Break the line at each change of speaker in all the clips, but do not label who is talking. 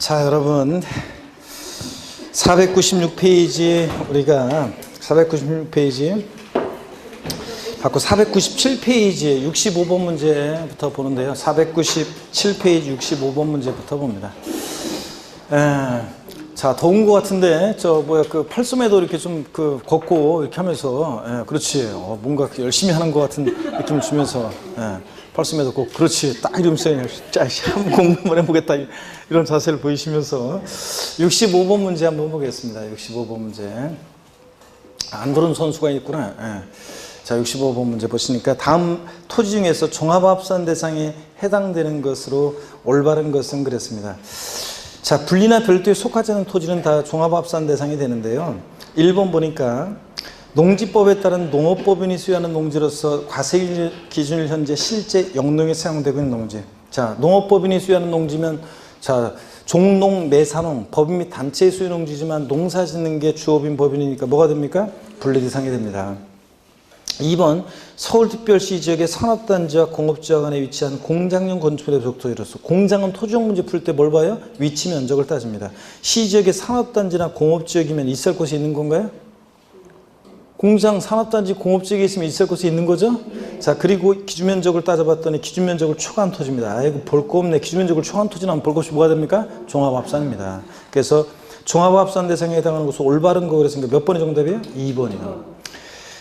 자, 여러분 496페이지 우리가 496페이지 갖고 497페이지 65번 문제부터 보는데요. 497페이지 65번 문제부터 봅니다. 자, 더운 것 같은데 그 팔소매도 이렇게 좀 걷고 이렇게 하면서 그렇지. 뭔가 열심히 하는 것 같은 느낌을 주면서 팔소매도 걷고 그렇지. 딱 이러면서 한번 공부 한번 해보겠다 이런 자세를 보이시면서 65번 문제 한번 보겠습니다. 65번 문제. 안 들은 선수가 있구나. 자, 65번 문제 보시니까 다음 토지 중에서 종합합산 대상에 해당되는 것으로 올바른 것은 그랬습니다. 자, 분리나 별도에 속하지 않은 토지는 다 종합합산 대상이 되는데요. 1번 보니까 농지법에 따른 농업법인이 수여하는 농지로서 과세 기준일 현재 실제 영농에 사용되고 있는 농지. 자, 농업법인이 수여하는 농지면 자, 종농, 매사농, 법인 및 단체의 수요 농지지만 농사 짓는 게 주업인 법인이니까 뭐가 됩니까? 분리 대상이 됩니다. 2번 서울특별시 지역의 산업단지와 공업지역 안에 위치한 공장용 건축물의 부속 토지로서 공장은 토지용 문제 풀 때 뭘 봐요? 위치 면적을 따집니다. 시지역의 산업단지나 공업지역이면 있을 곳이 있는 건가요? 공장, 산업단지, 공업지역에 있으면 있을 곳이 있는 거죠? 자, 그리고 기준면적을 따져봤더니 기준면적을 초과한 토지입니다. 아이고 볼 거 없네. 기준면적을 초과한 토지는 볼 것 없이 뭐가 됩니까? 종합합산입니다. 그래서 종합합산 대상에 해당하는 것은 올바른 거 그랬으니까 몇 번이 정답이에요? 2번이요.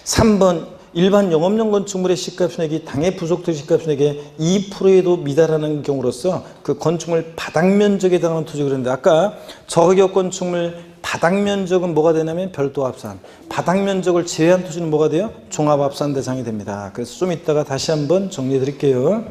3번 일반 영업용 건축물의 시가총액이 당해 부속토지 시가총액의 2%에도 미달하는 경우로서 그 건축물 바닥면적에 해당하는 토지 그랬는데 아까 저가격 건축물 바닥면적은 뭐가 되냐면 별도합산, 바닥면적을 제외한 토지는 뭐가 돼요? 종합합산 대상이 됩니다. 그래서 좀 이따가 다시 한번 정리해 드릴게요.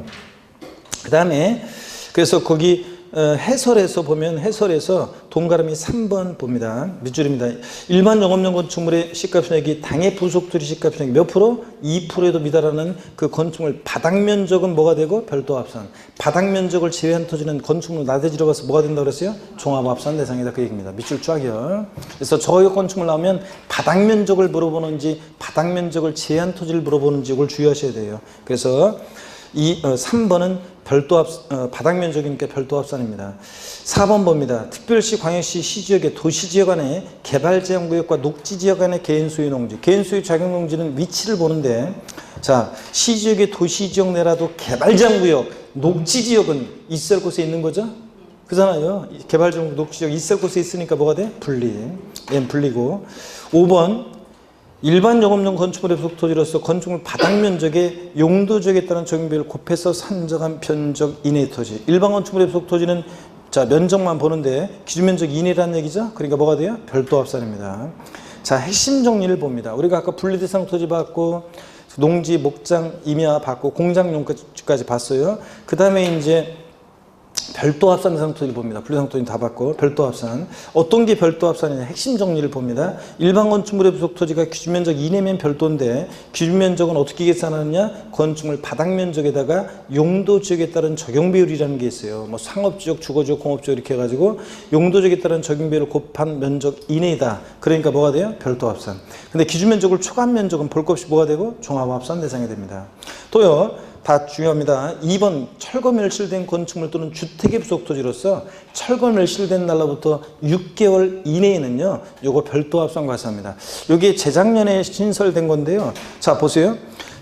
그 다음에 그래서 거기 해설에서 보면 해설에서 동그라미 3번 봅니다. 밑줄입니다. 일반 영업용 건축물의 시가총액이 당해 부속토지 시가총액 몇 프로? 2%에도 미달하는 그 건축물 바닥면적은 뭐가 되고? 별도합산. 바닥면적을 제외한 토지는 건축물 나대지로 가서 뭐가 된다고 그랬어요? 종합합산 대상이다 그 얘기입니다. 밑줄 쫙이요. 그래서 저가격 건축물 나오면 바닥면적을 물어보는지 바닥면적을 제외한 토지를 물어보는지 이걸 주의하셔야 돼요. 그래서 3번은 바닥면적이니까 별도합산입니다. 4번 봅니다. 특별시, 광역시, 시지역의 도시지역 안에 개발제한구역과 녹지지역 안에 개인소유 농지. 개인소유 자격농지는 위치를 보는데 자, 시지역의 도시지역 내라도 개발제한구역, 녹지지역은 있을 곳에 있는 거죠? 그잖아요. 개발제한구역, 녹지지역 있을 곳에 있으니까 뭐가 돼? 분리. 얘는 분리고. 5번 일반 영업용 건축물의 부속 토지로서 건축물 바닥 면적의 용도 지역에 따른 적용비를 곱해서 산정한 면적 이내의 토지. 일반 건축물의 부속 토지는 자, 면적만 보는데 기준 면적 이내라는 얘기죠. 그러니까 뭐가 돼요? 별도합산입니다. 자, 핵심 정리를 봅니다. 우리가 아까 분리대상 토지 봤고 농지, 목장, 임야 봤고 공장용까지 봤어요. 그 다음에 이제 별도합산 대상 토지를 봅니다. 분리대상 토지는 다 봤고 별도합산. 어떤 게 별도합산이냐 핵심 정리를 봅니다. 일반 건축물의 부속 토지가 기준면적 이내면 별도인데 기준면적은 어떻게 계산하느냐? 건축물 바닥면적에다가 용도지역에 따른 적용비율이라는 게 있어요. 뭐 상업지역, 주거지역, 공업지역 이렇게 해가지고 용도지역에 따른 적용비율을 곱한 면적 이내이다. 그러니까 뭐가 돼요? 별도합산. 근데 기준면적을 초과한 면적은 볼 것 없이 뭐가 되고? 종합합산 대상이 됩니다. 또요. 다 중요합니다. 2번 철거 멸실된 건축물 또는 주택의 부속 토지로서 철거 멸실된 날로부터 6개월 이내에는요. 요거 별도합산 과세합니다. 요게 재작년에 신설된 건데요. 자, 보세요.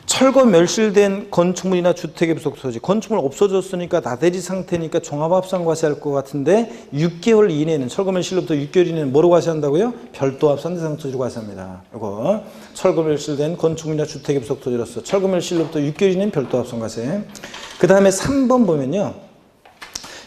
철거 멸실된 건축물이나 주택의 부속 토지. 건축물 없어졌으니까 나대지 상태니까 종합합산 과세할 것 같은데 6개월 이내에는 철거 멸실로부터 6개월 이내에는 뭐로 과세한다고요? 별도합산 대상 토지로 과세합니다. 이거 철거 멸실된 건축물이나 주택의 부속 토지로서 철거 멸실로부터 6개월 이내는 별도합산 과세. 그 다음에 3번 보면요.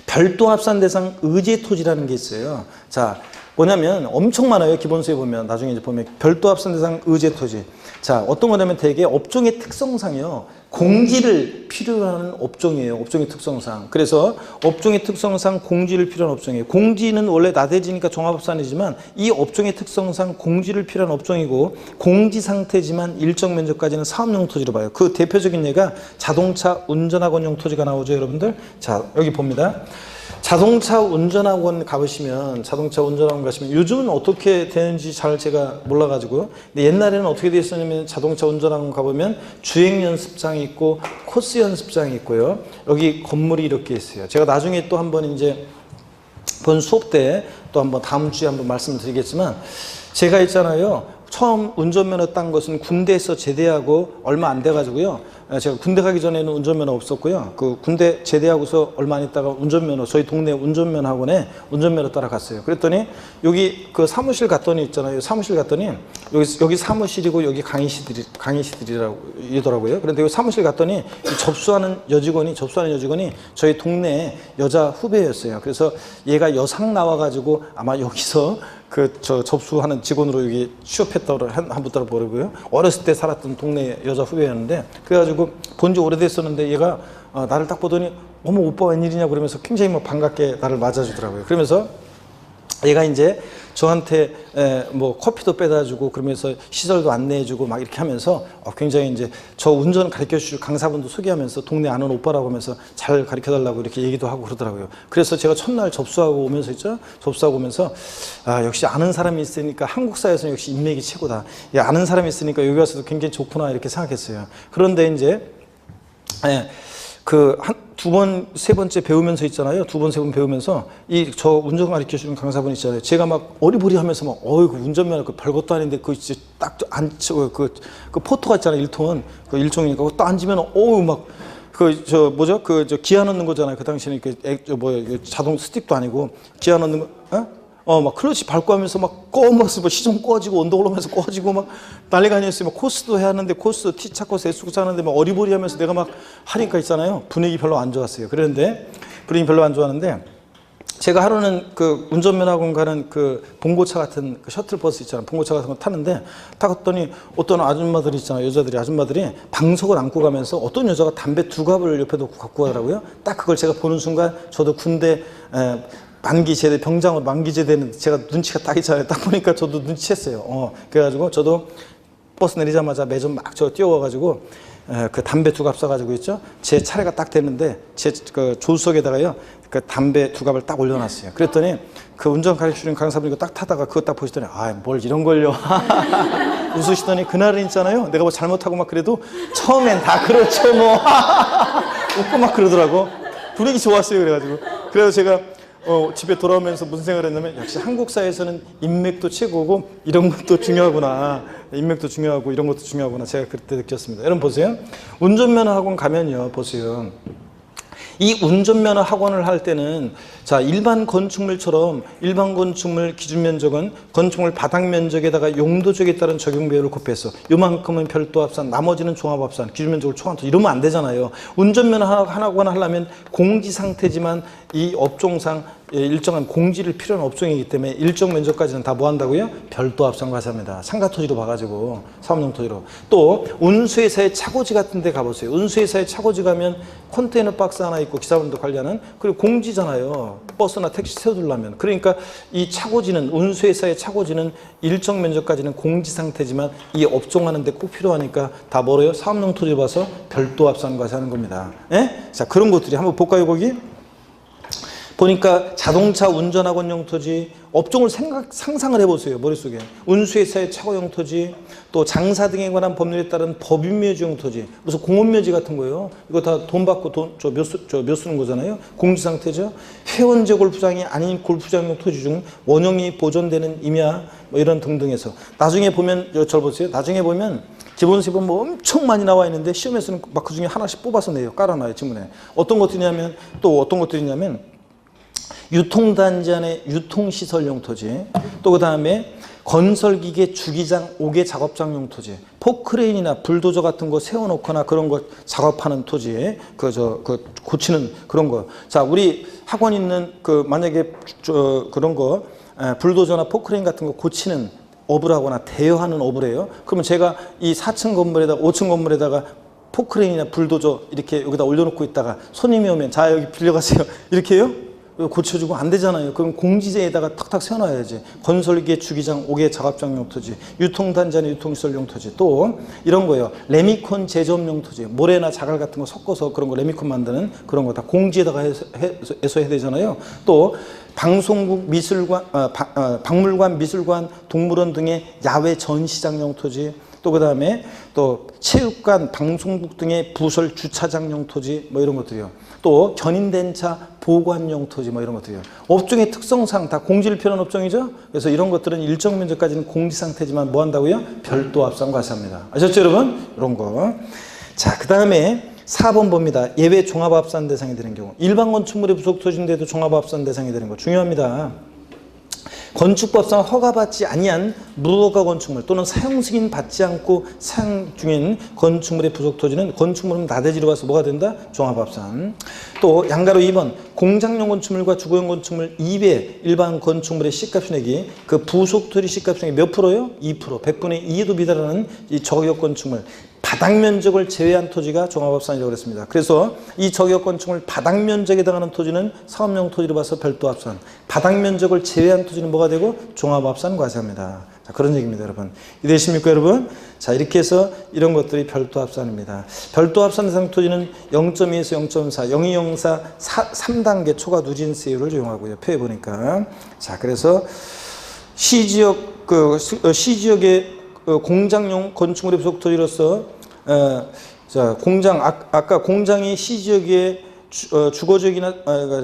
별도합산 대상 의제 토지라는 게 있어요. 자, 뭐냐면 엄청 많아요. 기본서에 보면 나중에 이제 보면 별도합산 대상 의제 토지. 자, 어떤 거냐면 대개 업종의 특성상이요. 공지를 필요로 하는 업종이에요. 업종의 특성상. 그래서 업종의 특성상 공지를 필요한 업종이에요. 공지는 원래 나대지니까 종합합산이지만 이 업종의 특성상 공지를 필요한 업종이고 공지 상태지만 일정 면적까지는 사업용 토지로 봐요. 그 대표적인 예가 자동차 운전학원용 토지가 나오죠, 여러분들. 자, 여기 봅니다. 자동차 운전학원 가보시면 요즘은 어떻게 되는지 잘 제가 몰라가지고 근데 옛날에는 어떻게 돼 있었냐면 자동차 운전학원 가보면 주행 연습장이 있고 코스 연습장이 있고요. 여기 건물이 이렇게 있어요. 제가 나중에 또 한번 이제 본 수업 때 또 한번 다음 주에 한번 말씀을 드리겠지만, 제가 있잖아요. 처음 운전면허 딴 것은 군대에서 제대하고 얼마 안 돼가지고요. 제가 군대 가기 전에는 운전면허 없었고요. 그 군대 제대하고서 얼마 안 있다가 운전면허, 저희 동네 운전면허 학원에 운전면허 따라 갔어요. 그랬더니 여기 그 사무실 갔더니 있잖아요. 사무실 갔더니 여기 사무실이고 여기 강의실이더라고요. 그런데 여기 사무실 갔더니 접수하는 여직원이 저희 동네 여자 후배였어요. 그래서 얘가 여상 나와가지고 아마 여기서 저 접수하는 직원으로 여기 취업했다고 한부터 모르고요. 어렸을 때 살았던 동네 여자 후배였는데, 그래가지고 본 지 오래됐었는데 얘가 나를 딱 보더니 어머 오빠 웬일이냐 그러면서 굉장히 뭐 반갑게 나를 맞아주더라고요. 그러면서 얘가 이제 저한테 뭐 커피도 빼다 주고 그러면서 시설도 안내해주고 막 이렇게 하면서 굉장히 이제 저 운전 가르쳐 주실 강사분도 소개하면서 동네 아는 오빠라고 하면서 잘 가르쳐 달라고 이렇게 얘기도 하고 그러더라고요. 그래서 제가 첫날 접수하고 오면서 역시 아는 사람이 있으니까 한국사에서는 역시 인맥이 최고다. 아는 사람이 있으니까 여기 와서도 굉장히 좋구나 이렇게 생각했어요. 그런데 이제 그 두 번, 세 번째 배우면서 있잖아요. 두 번, 세 번 배우면서 저 운전 가르쳐 주는 강사분 있잖아요. 제가 막 어리버리 하면서 막 어이구 운전면허 그 별것도 아닌데 그 진짜 딱 앉혀 그 포토가 있잖아요. 1톤 그 일종이니까 그거 딱 앉으면 어우 막 저 기아 넣는 거잖아요. 그 당시에는 자동 스틱도 아니고 기아 넣는 거 막 클러치 밟고 하면서 막 시동 꺼지고 언덕 올라오면서 꺼지고 막 난리가 아니었어요. 막 코스도 해야 하는데 코스 T차 코스 S코스 하는데 막 어리버리 하면서 내가 막 하니까 있잖아요. 분위기 별로 안 좋았어요. 그런데 분위기 별로 안 좋았는데 제가 하루는 그 운전면허 학원 가는 그 봉고차 같은 그 셔틀버스 있잖아요. 봉고차 같은 거 타는데 타갔더니 어떤 아줌마들이 있잖아요. 아줌마들이 방석을 안고 가면서 어떤 여자가 담배 두 갑을 옆에 놓고 갖고 가더라고요. 딱 그걸 제가 보는 순간 저도 군대 만기제대 병장으로 만기제대는 제가 눈치가 딱 있잖아요. 딱 보니까 저도 눈치챘어요. 그래가지고 저도 버스 내리자마자 매점 막 뛰어와가지고 그 담배 두 갑 싸가지고 있죠. 제 차례가 딱 됐는데 제 그 조수석에다가요 그 담배 두 갑을 딱 올려놨어요. 그랬더니 그 운전 가르치는 강사분이 딱 타다가 그거 딱 보시더니 뭘 이런 걸요. 웃으시더니 그날은 있잖아요. 내가 뭐 잘못하고 막 그래도 처음엔 다 그렇죠 뭐. 웃고 막 그러더라고. 분위기 좋았어요. 그래서 제가 집에 돌아오면서 무슨 생각을 했냐면 역시 한국 사회에서는 인맥도 최고고 이런 것도 중요하구나. 인맥도 중요하고 이런 것도 중요하구나. 제가 그때 느꼈습니다. 여러분 보세요. 운전면허 학원 가면요. 보세요. 이 운전면허 학원을 할 때는 자 일반 건축물처럼 일반 건축물 기준 면적은 건축물 바닥 면적에다가 용도적에 따른 적용 배율을 곱해서 요만큼은 별도 합산 나머지는 종합 합산 기준 면적을 총합해서 이러면 안 되잖아요. 운전면허 학원 하려면 공지 상태지만 이 업종상 일정한 공지를 필요한 업종이기 때문에 일정 면적까지는 다 뭐 한다고요? 별도 합산 과세합니다. 상가 토지로 봐가지고 사업용 토지로. 또 운수회사의 차고지 같은 데 가보세요. 운수회사의 차고지 가면 컨테이너 박스 하나 있고 기사분도 관리하는 그리고 공지잖아요. 버스나 택시 세워두려면. 그러니까 이 차고지는 운수회사의 차고지는 일정 면적까지는 공지 상태지만 이 업종하는데 꼭 필요하니까 다 뭐래요? 사업용 토지로 봐서 별도 합산 과세하는 겁니다. 자 그런 것들이 한번 볼까요 거기? 보니까 자동차 운전학원용 토지, 업종을 상상을 해보세요. 머릿속에. 운수회사의 차고용 토지, 또 장사 등에 관한 법률에 따른 법인묘지용 토지, 무슨 공원묘지 같은 거예요. 이거 다 돈 받고 몇 쓰는 거잖아요. 공지상태죠. 회원제 골프장이 아닌 골프장용 토지 중 원형이 보존되는 임야, 뭐 이런 등등해서. 나중에 보면, 저를 보세요. 나중에 보면 기본세법 뭐 엄청 많이 나와 있는데 시험에서는 막 그 중에 하나씩 뽑아서 내요. 깔아놔요, 지문에. 어떤 것들이냐면, 유통단지 안에 유통시설용 토지, 또 그 다음에 건설기계 주기장 5개 작업장용 토지, 포크레인이나 불도저 같은 거 세워놓거나 그런 거 작업하는 토지, 고치는 그런 거. 자, 우리 학원 있는 만약에 그런 거, 불도저나 포크레인 같은 거 고치는 업을 하거나 대여하는 업을 해요. 그러면 제가 이 4층 건물에다가 5층 건물에다가 포크레인이나 불도저 이렇게 여기다 올려놓고 있다가 손님이 오면 자 여기 빌려가세요 이렇게 해요? 고쳐주고 안 되잖아요. 그럼 공지제에다가 탁탁 세워놔야지. 건설기계 주기장 5개 작업장용 토지, 유통단지 안에 유통시설용 토지, 또 이런 거요. 레미콘 제조업용 토지, 모래나 자갈 같은 거 섞어서 그런 거 레미콘 만드는 그런 거 다 공지에다가 해서 해야 되잖아요. 또 방송국, 미술관, 박물관, 미술관, 동물원 등의 야외 전시장용 토지, 또 그 다음에 또 체육관, 방송국 등의 부설 주차장용 토지 뭐 이런 것들이요. 또 견인電차 보관용 토지 뭐 이런 것들이요. 업종의 특성상 다 공지를 필요한 업종이죠. 그래서 이런 것들은 일정 면적까지는 공지 상태지만 뭐 한다고요? 별도 합산 과세합니다. 아셨죠 여러분? 이런 거. 자, 그 다음에 4번 봅니다. 예외 종합합산 대상이 되는 경우. 일반 건축물의 부속 토지인데도 종합합산 대상이 되는 거 중요합니다. 건축법상 허가받지 아니한 무허가 건축물 또는 사용 승인 받지 않고 사용 중인 건축물의 부속 토지는 건축물은 나대지로 봐서 뭐가 된다? 종합합산. 또 양가로 2번 공장용 건축물과 주거용 건축물 이외 일반 건축물의 시가표 내기 그 부속 토지 시가표 내기 몇 프로요? 2%. 100분의 2에도 미달하는 이 저격 건축물 바닥 면적을 제외한 토지가 종합합산이라고 그랬습니다. 그래서 이 저격 건축물 바닥 면적에 해당하는 토지는 사업용 토지로 봐서 별도 합산. 바닥 면적을 제외한 토지는 뭐가 되고 종합합산 과세합니다. 자, 그런 얘기입니다, 여러분. 이해되십니까, 여러분? 자, 이렇게 해서 이런 것들이 별도 합산입니다. 별도 합산 대상 토지는 0.2에서 0.4, 0204 3단계 초과 누진세율을 적용하고요. 표에 보니까. 자, 그래서 시지역 시지역의 공장용 건축물의 부속 토지로서 자, 공장 아까 공장이 시지역의 주거지역이나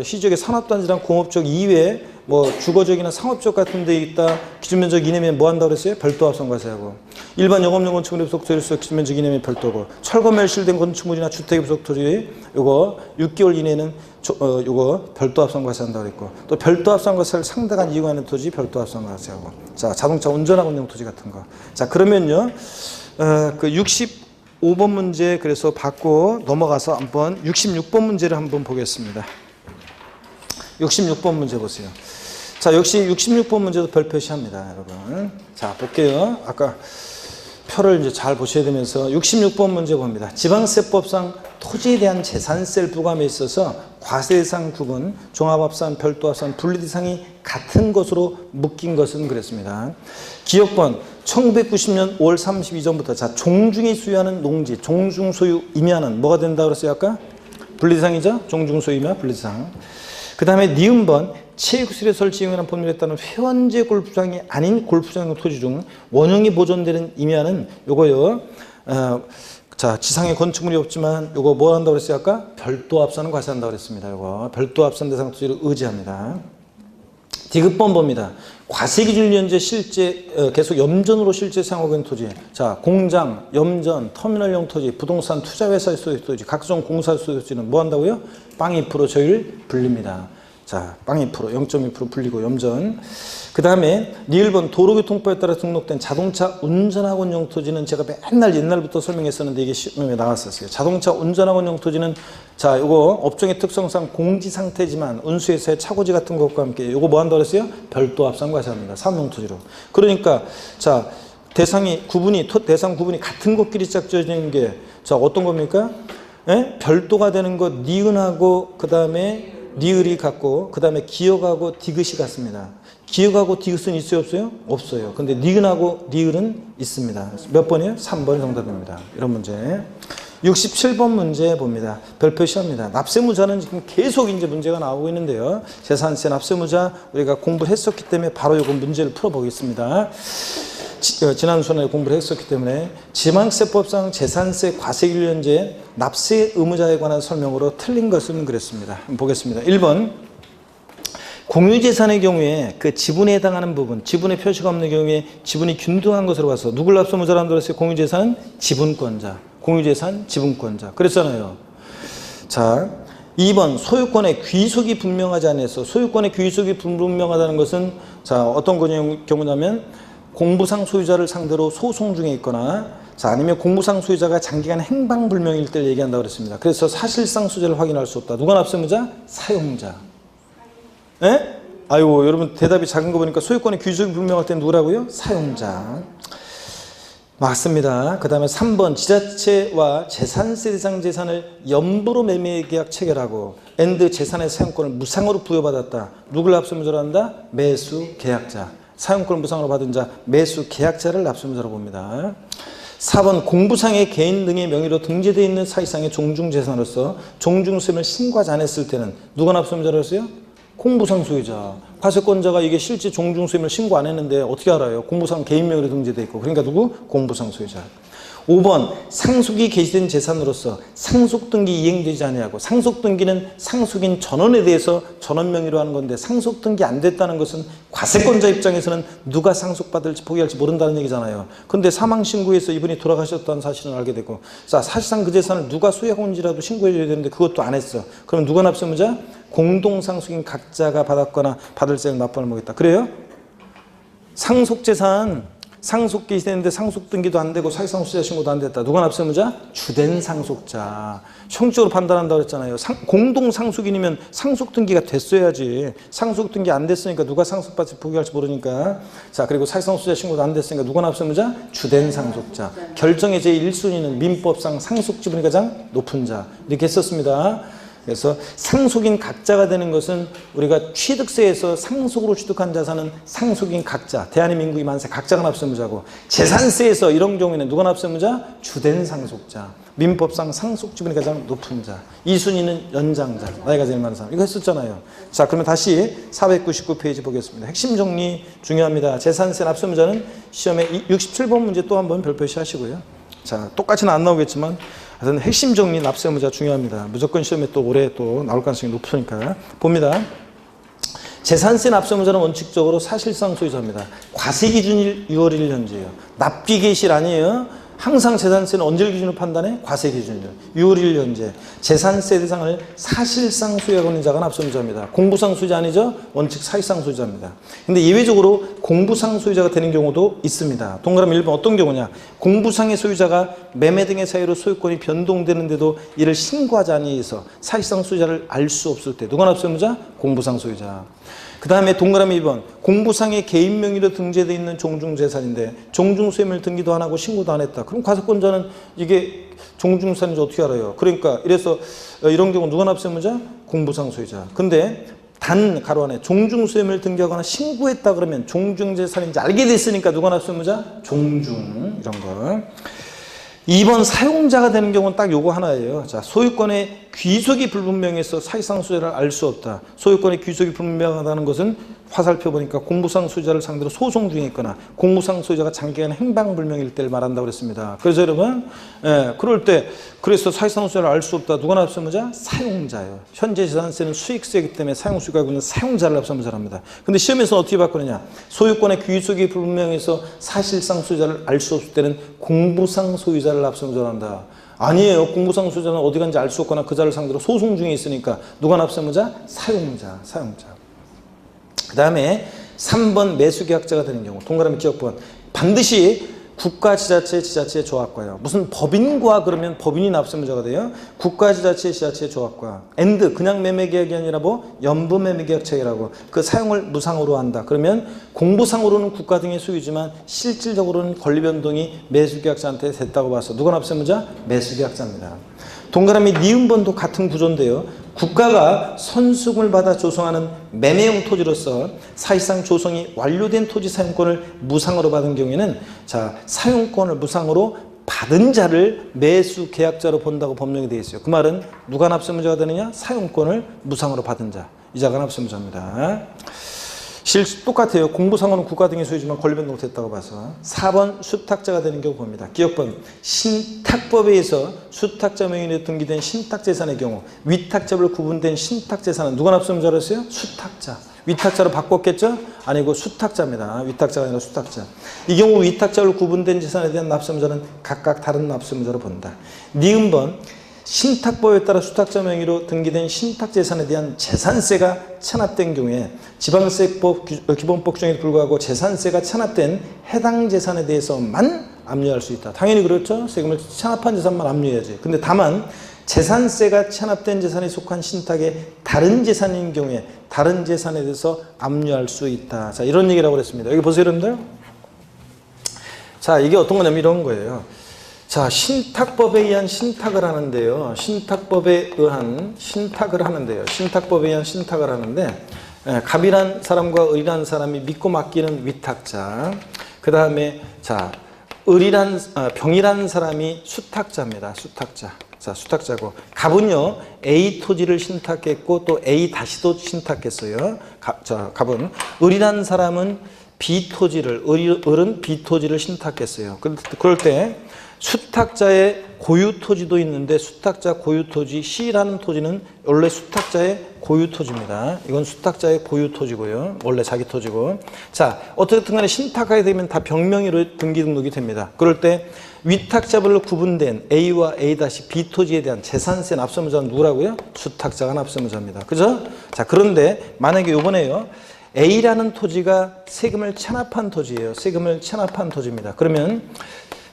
시지역의 산업단지랑 공업적 이외에 뭐 주거지역이나 상업지역 같은 데 있다 기준면적 이내면 뭐 한다고 그랬어요? 별도 합산 과세하고 일반 영업용 건축물의 부속 토지로서 기준면적 이내면 별도고 철거 멸실된 건축물이나 주택의 부속 토지 요거 6개월 이내는 요거 별도 합산 과세한다고 그랬고 또 별도 합산 과세를 상당한 이유가 있는 토지 별도 합산 과세하고 자 자동차 운전하고 있는 토지 같은 거 자 그러면요 그 65번 문제 그래서 받고 넘어가서 한번 66번 문제를 한번 보겠습니다. 66번 문제 보세요. 자, 역시 66번 문제도 별 표시합니다, 여러분. 자, 볼게요. 아까 표를 이제 잘 보셔야 되면서 66번 문제 봅니다. 지방세법상 토지에 대한 재산세를 부과함에 있어서 과세대상 구분, 종합합산, 별도합산, 분리대상이 같은 것으로 묶인 것은 그랬습니다. 기억번 1990년 5월 30일 전부터 자 종중이 소유하는 농지, 종중 소유 임야는 뭐가 된다고 그랬어요 아까? 분리대상이죠? 종중 소유 임야 분리대상. 그 다음에 니은번 체육시설 설치 이용하는 법률에 따른 회원제 골프장이 아닌 골프장 토지 중 원형이 보존되는 임야는 요거요. 자 지상에 건축물이 없지만 요거 뭐 한다고 그랬어요 아까? 별도 합산은 과세한다고 그랬습니다. 요거 별도 합산 대상 토지를 의지합니다. 디귿번 봅니다. 과세기준 현재 실제 계속 염전으로 실제 사용하고 있는 토지. 자 공장, 염전, 터미널용 토지, 부동산 투자회사의 소유 토지, 각종 공사 소유 토지는 뭐 한다고요? 빵 2% 저율 불립니다. 자, 빵 2% 0.2% 불리고 염전. 그 다음에 니을번 도로교통법에 따라 등록된 자동차 운전학원용 토지는 제가 맨날 옛날부터 설명했었는데 이게 시험에 나왔었어요. 자동차 운전학원용 토지는 자, 요거 업종의 특성상 공지 상태지만 운수회사의 차고지 같은 것과 함께 요거 뭐 한다고 그랬어요? 별도 합산 과세합니다. 사업용 토지로. 그러니까 자, 대상 구분이 같은 것끼리 짝져지는 게 자, 어떤 겁니까? 예? 별도가 되는 것 니은하고 그 다음에 니을이 같고 그 다음에 기역하고 디귿이 같습니다. 기역하고 디귿은 있어요 없어요? 없어요. 근데 니은하고 니을은 있습니다. 몇 번이에요? 3번이 정답입니다. 이런 문제. 67번 문제 봅니다. 별 표시합니다. 납세무자는 지금 계속 이제 문제가 나오고 있는데요. 재산세 납세무자 우리가 공부를 했었기 때문에 바로 이거 문제를 풀어보겠습니다. 지난 수련에 공부를 했었기 때문에 지방세법상 재산세 과세기준제 납세 의무자에 관한 설명으로 틀린 것은 그랬습니다. 한번 보겠습니다. 1번 공유재산의 경우에 그 지분에 해당하는 부분 지분의 표시가 없는 경우에 지분이 균등한 것으로 봐서 누굴 납세무자라는 들었어요? 공유재산은 지분권자 공유재산 지분권자 그랬잖아요. 자 2번 소유권의 귀속이 분명하지 않아서 소유권의 귀속이 불분명하다는 것은 자 어떤 경우냐면 공부상 소유자를 상대로 소송 중에 있거나 자 아니면 공부상 소유자가 장기간 행방불명일 때를 얘기한다고 그랬습니다. 그래서 사실상 소재를 확인할 수 없다. 누가 납세무자? 사용자. 예? 아이고 여러분 대답이 작은 거 보니까 소유권의 귀속이 불명할 때는 누구라고요? 사용자. 맞습니다. 그 다음에 3번 지자체와 재산세 대상 재산을 연부로 매매 계약 체결하고 엔드 재산의 사용권을 무상으로 부여받았다. 누굴 납세무자로 한다? 매수 계약자. 사용권을 무상으로 받은 자, 매수 계약자를 납세무자로 봅니다. 4번 공부상의 개인 등의 명의로 등재되어 있는 사실상의 종중재산으로서 종중세금을 신고하지 않았을 때는 누가 납세무자로 했어요? 공부상 소유자. 과세권자가 이게 실제 종중소임을 신고 안 했는데 어떻게 알아요? 공부상 개인명의로 등재돼 있고. 그러니까 누구? 공부상 소유자. 5번 상속이 개시된 재산으로서 상속등기 이행되지 아니하고, 상속등기는 상속인 전원에 대해서 전원 명의로 하는 건데 상속등기 안 됐다는 것은 과세권자 입장에서는 누가 상속받을지 포기할지 모른다는 얘기잖아요. 근데 사망신고에서 이분이 돌아가셨다는 사실은 알게 되고, 자, 사실상 그 재산을 누가 소유하고인지라도 신고해줘야 되는데 그것도 안 했어. 그럼 누가 납세의무자? 공동상속인 각자가 받았거나 받을 세액 납부를 먹겠다. 그래요? 상속재산 상속 개시되는데 상속 등기도 안 되고 사실상 수자 신고도 안 됐다. 누가 납세의무자? 주된 상속자. 형식적으로 판단한다고 그랬잖아요. 공동 상속인이면 상속 등기가 됐어야지. 상속 등기 안 됐으니까 누가 상속받을지 포기할지 모르니까. 자, 그리고 사실상 수자 신고도 안 됐으니까 누가 납세의무자? 주된 상속자. 결정의 제1순위는 민법상 상속 지분이 가장 높은 자. 이렇게 했었습니다. 그래서 상속인 각자가 되는 것은 우리가 취득세에서 상속으로 취득한 자산은 상속인 각자, 대한민국 인구의 만세 각자가 납세의무자고, 재산세에서 이런 경우에는 누가 납세의무자? 주된 상속자. 민법상 상속 지분이 가장 높은 자. 2순위는 연장자, 나이가 제일 많은 사람. 이거 했었잖아요. 자, 그러면 다시 499페이지 보겠습니다. 핵심 정리 중요합니다. 재산세 납세의무자는 시험에 67번 문제 또 한번 별표시 하시고요. 자, 똑같이는 안 나오겠지만 하여튼 핵심 정리 납세의무자 중요합니다. 무조건 시험에 또 올해 또 나올 가능성이 높으니까. 봅니다. 재산세 납세의무자는 원칙적으로 사실상 소유자입니다. 과세기준일 6월 1일 현재예요. 납기 개시일 아니에요. 항상 재산세는 언제 기준으로 판단해? 과세기준일 6월 1일 현재. 재산세 대상을 사실상 소유하고 있는 자가 납세의무자입니다. 공부상 소유자 아니죠? 원칙 사실상 소유자입니다. 근데 예외적으로 공부상 소유자가 되는 경우도 있습니다. 동그라미 1번 어떤 경우냐? 공부상의 소유자가 매매 등의 사유로 소유권이 변동되는데도 이를 신고하지 아니해서 사실상 소유자를 알 수 없을 때 누가 납세의무자? 공부상 소유자. 그 다음에 동그라미 2번 공부상의 개인 명의로 등재되어 있는 종중재산인데 종중소임을 등기도 안 하고 신고도 안 했다. 그럼 과세권자는 이게 종중재산인지 어떻게 알아요? 그러니까 이래서 이런 경우 누가 납세의무자? 공부상 소유자. 근데 단 가로 안에 종중소임을 등기하거나 신고했다 그러면 종중재산인지 알게 됐으니까 누가 납세의무자? 종중. 이런 거. 2번 사용자가 되는 경우는 딱 요거 하나예요. 자, 소유권의 귀속이 불분명해서 사실상 소유자를 알 수 없다. 소유권의 귀속이 불분명하다는 것은 화살표 보니까 공부상 소유자를 상대로 소송 중에 있거나 공부상 소유자가 장기간 행방불명일 때를 말한다고 그랬습니다. 그래서 여러분, 그럴 때 그래서 사실상 소유자를 알 수 없다. 누가 납세의무자? 사용자예요. 현재 재산세는 수익세이기 때문에 사용수익을 가지고 있는 사용자를 납세의무자랍니다. 근데 시험에서는 어떻게 바꾸느냐? 소유권의 귀속이 불분명해서 사실상 소유자를 알 수 없을 때는 공부상 소유자를 납세의무자로 한다. 아니에요. 공부상 소유자는 어디 간지 알 수 없거나 그 자를 상대로 소송 중에 있으니까 누가 납세의무자? 사용자. 그 다음에 3번 매수계약자가 되는 경우 동그라미 기억번 반드시 국가, 지자체, 지자체 조합과요. 무슨 법인과 그러면 법인이 납세의무자가 돼요. 국가, 지자체, 지자체 조합과 엔드 그냥 매매계약이 아니라 뭐 연부매매계약체라고 그 사용을 무상으로 한다. 그러면 공부상으로는 국가 등의 소유지만 실질적으로는 권리변동이 매수계약자한테 됐다고 봐서 누가 납세의무자? 매수계약자입니다. 동그라미 니은번도 같은 구조인데요. 국가가 선수금을 받아 조성하는 매매용 토지로서 사실상 조성이 완료된 토지 사용권을 무상으로 받은 경우에는 자, 사용권을 무상으로 받은 자를 매수 계약자로 본다고 법령이 되어 있어요. 그 말은 누가 납세의무자가 되느냐? 사용권을 무상으로 받은 자. 이 자가 납세의무자입니다. 똑같아요. 공부상으로는 국가 등의 소유지만 권리변동 됐다고 봐서 4번 수탁자가 되는 경우 봅니다. 기억번 신탁법에 의해서 수탁자 명의로 등기된 신탁재산의 경우 위탁자로 구분된 신탁재산은 누가 납세의무자로 했어요? 수탁자. 위탁자로 바꿨겠죠? 아니고 수탁자입니다. 위탁자가 아니라 수탁자. 이 경우 위탁자로 구분된 재산에 대한 납세의무자는 각각 다른 납세의무자로 본다. 니은번 신탁법에 따라 수탁자 명의로 등기된 신탁재산에 대한 재산세가 체납된 경우에 지방세법 기본법 규정에 불구하고 재산세가 체납된 해당 재산에 대해서만 압류할 수 있다. 당연히 그렇죠. 세금을 체납한 재산만 압류해야지. 근데 다만 재산세가 체납된 재산에 속한 신탁의 다른 재산인 경우에 다른 재산에 대해서 압류할 수 있다. 자, 이런 얘기라고 그랬습니다. 여기 보세요, 여러분들. 자, 이게 어떤 거냐면 이런 거예요. 자, 신탁법에 의한 신탁을 하는데요. 신탁법에 의한 신탁을 하는데 갑이란 사람과 을이란 사람이 믿고 맡기는 위탁자. 그 다음에 자, 병이란 사람이 수탁자입니다. 수탁자. 자, 수탁자고. 갑은요, A 토지를 신탁했고 또 A 다시도 신탁했어요. 자, 갑은. 을이라는 사람은 B 토지를, 을은 B 토지를 신탁했어요. 그럴 때 수탁자의 고유 토지도 있는데 수탁자 고유 토지 C라는 토지는 원래 수탁자의 고유 토지입니다. 이건 수탁자의 고유 토지고요. 원래 자기 토지고. 자, 어떻든 간에 신탁하게 되면 다 병명의로 등기 등록이 됩니다. 그럴 때 위탁자별로 구분된 A와 A-B 토지에 대한 재산세 납세무자는 누구라고요? 수탁자가 납세무자입니다. 그죠? 자, 그런데 만약에 요번에요. A라는 토지가 세금을 체납한 토지예요. 세금을 체납한 토지입니다. 그러면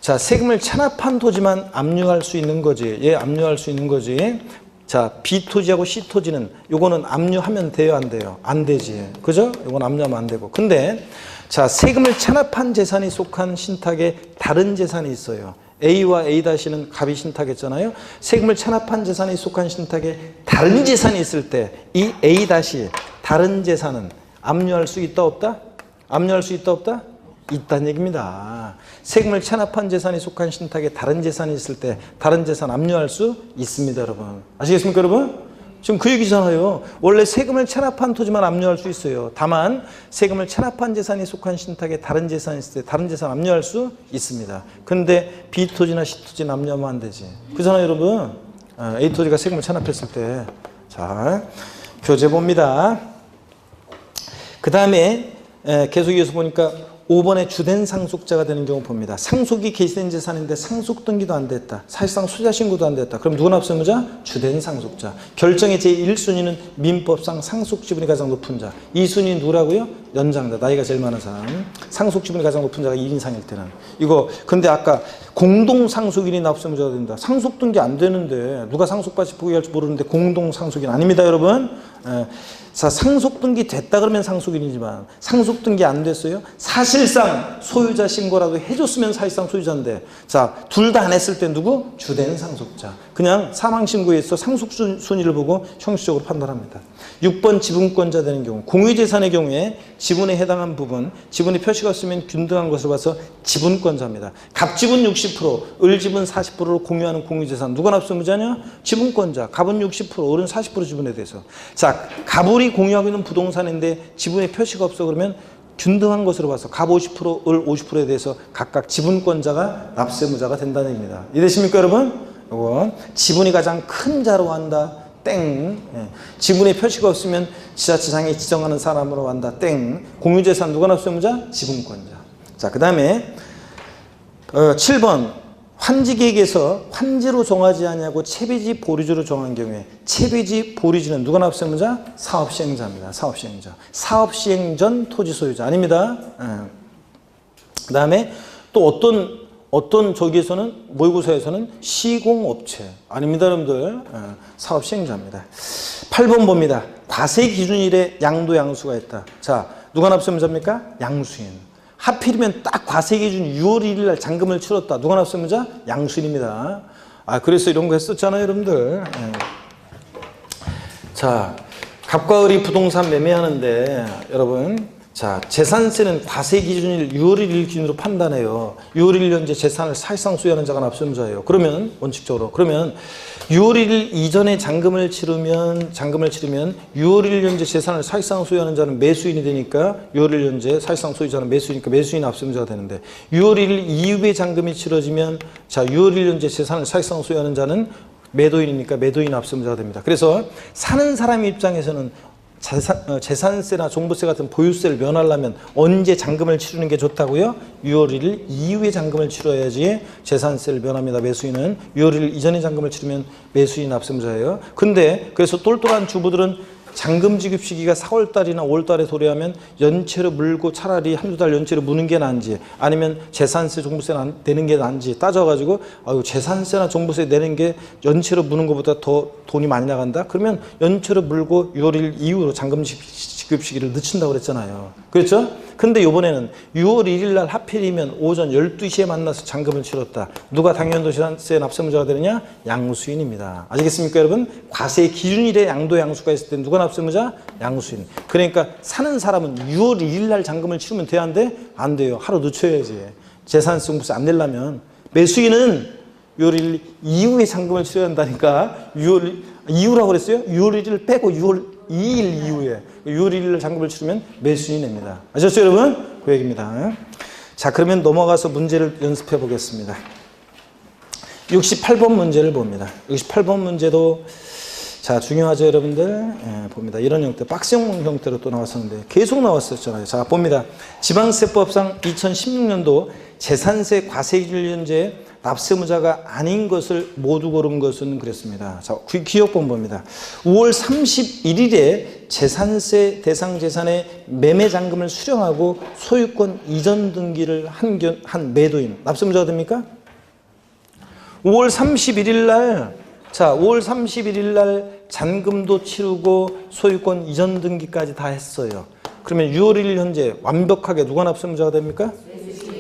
자, 세금을 체납한 토지만 압류할 수 있는 거지. 예, 압류할 수 있는 거지. 자, B 토지하고 C 토지는 요거는 압류하면 돼요, 안 돼요? 안 되지. 그죠? 요건 압류하면 안 되고. 근데 자, 세금을 체납한 재산이 속한 신탁에 다른 재산이 있어요. A와 A-는 갑이 신탁했잖아요. 세금을 체납한 재산이 속한 신탁에 다른 재산이 있을 때 이 A- 다른 재산은 압류할 수 있다, 없다? 압류할 수 있다, 없다? 있다는 얘기입니다. 세금을 체납한 재산이 속한 신탁에 다른 재산이 있을 때 다른 재산 압류할 수 있습니다, 여러분. 아시겠습니까, 여러분? 지금 그 얘기잖아요. 원래 세금을 체납한 토지만 압류할 수 있어요. 다만 세금을 체납한 재산이 속한 신탁에 다른 재산이 있을 때 다른 재산 압류할 수 있습니다. 근데 B 토지나 C 토지는 압류하면 안 되지. 그잖아요, 여러분. A 토지가 세금을 체납했을 때. 자, 교재 봅니다. 그 다음에 계속 이어서 보니까 5번에 주된 상속자가 되는 경우 봅니다. 상속이 개시된 재산인데 상속 등기도 안 됐다. 사실상 소자 신고도 안 됐다. 그럼 누가 납세무자? 주된 상속자. 결정의 제1순위는 민법상 상속 지분이 가장 높은 자. 2순위 누구라고요? 연장자. 나이가 제일 많은 사람. 상속 지분이 가장 높은 자가 1인 이상일 때는. 이거 근데 아까 공동 상속인이 납세무자가 된다. 상속 등기 안 되는데 누가 상속받이 포기할지 모르는데 공동 상속인 아닙니다, 여러분. 자, 상속 등기 됐다 그러면 상속인이지만 상속 등기 안 됐어요? 사실상 소유자 신고라도 해줬으면 사실상 소유자인데 자, 둘 다 안 했을 때 누구? 주된 상속자. 그냥 사망 신고에서 상속 순위를 보고 형식적으로 판단합니다. 6번 지분권자 되는 경우 공유재산의 경우에 지분에 해당한 부분 지분의 표시가 없으면 균등한 것을 봐서 지분권자입니다. 갑지분 60%, 을지분 40%를 공유하는 공유재산 누가 납세무자냐? 지분권자. 갑은 60%, 을은 40% 지분에 대해서. 자, 갑을이 공유하고 있는 부동산인데 지분의 표시가 없어 그러면 균등한 것으로 봐서 갑 50%, 을 50%에 대해서 각각 지분권자가 납세무자가 된다는 얘기입니다. 이해되십니까, 여러분? 이건 지분이 가장 큰 자로 한다. 땡. 지분의 표시가 없으면 지자체장이 지정하는 사람으로 한다. 땡. 공유재산 누가 납세무자? 지분권자. 자, 그 다음에 7번 환지계획에서 환지로 정하지 않냐고 채비지 보류지로 정한 경우에 채비지 보류지는 누가 납세무자? 사업시행자입니다. 사업시행자. 사업시행 전 토지 소유자 아닙니다. 그 다음에 또 어떤 저기에서는 모의고사에서는 시공업체 아닙니다, 여러분들. 사업시행자입니다. 8번 봅니다. 과세 기준일에 양도 양수가 있다. 자, 누가 납세무자입니까? 양수인. 하필이면 딱 과세 기준 6월 1일 날 잔금을 치렀다. 누가 납세무자? 양수인입니다. 아, 그래서 이런 거 했었잖아요, 여러분들. 자, 갑과 을이 부동산 매매하는데 여러분, 자, 재산세는 과세 기준일 6월 1일 기준으로 판단해요. 6월 1일 현재 재산을 사실상 소유하는 자가 납세무자예요. 그러면 원칙적으로 6월 1일 이전에 잔금을 치르면 6월 1일 현재 재산을 사실상 소유하는 자는 매수인이 되니까 6월 1일 현재 사실상 소유자는 매수이니까 매수인 납세무자가 되는데 6월 1일 이후에 잔금이 치러지면 자, 6월 1일 현재 재산을 사실상 소유하는 자는 매도인이니까 매도인 납세무자가 됩니다. 그래서 사는 사람 입장에서는 재산세나 종부세 같은 보유세를 면하려면 언제 잔금을 치르는 게 좋다고요? 6월 1일 이후에 잔금을 치러야지 재산세를 면합니다. 매수인은 6월 1일 이전에 잔금을 치르면 매수인 납세무자예요. 근데 그래서 똘똘한 주부들은 잔금 지급 시기가 4월달이나 5월달에 도래하면 연체로 물고 차라리 한두 달 연체로 무는 게 나은지 아니면 재산세 종부세 내는 게 나은지 따져가지고 아유 재산세나 종부세 내는 게 연체로 무는 것보다 더 돈이 많이 나간다? 그러면 연체로 물고 6월 1일 이후로 잔금 지급 시기를 늦춘다고 그랬잖아요. 그렇죠? 근데 이번에는 6월 1일 날 하필이면 오전 12시에 만나서 잔금을 치렀다. 누가 당연도시세 납세무자가 되느냐? 양수인입니다. 아시겠습니까, 여러분? 과세 기준일에 양도 양수가 있을 때 누가 납세무자? 양수인. 그러니까 사는 사람은 6월 1일 날 잔금을 치르면 돼야 안 돼? 안 돼요. 하루 늦춰야지. 재산세 종부세 안 내려면. 매수인은 6월 1일 이후에 잔금을 치러야 한다니까. 6월 이후라고 그랬어요? 6월 1일 빼고 6월 2일 이후에 6월 1일 잔금을 치르면 매수인이 냅니다. 아셨죠 여러분? 그 얘기입니다. 자, 그러면 넘어가서 문제를 연습해 보겠습니다. 68번 문제를 봅니다. 68번 문제도 자, 중요하죠 여러분들? 예, 봅니다. 이런 형태, 박스형 형태로 또 나왔었는데 계속 나왔었잖아요. 자, 봅니다. 지방세법상 2016년도 재산세 과세기준 현재 납세무자가 아닌 것을 모두 고른 것은 그랬습니다. 자, 기억본 봅니다. 5월 31일에 재산세 대상 재산의 매매 잔금을 수령하고 소유권 이전 등기를 한 매도인 납세무자가 됩니까? 5월 31일 날, 자, 5월 31일 날 잔금도 치르고 소유권 이전 등기까지 다 했어요. 그러면 6월 1일 현재 완벽하게 누가 납세무자가 됩니까?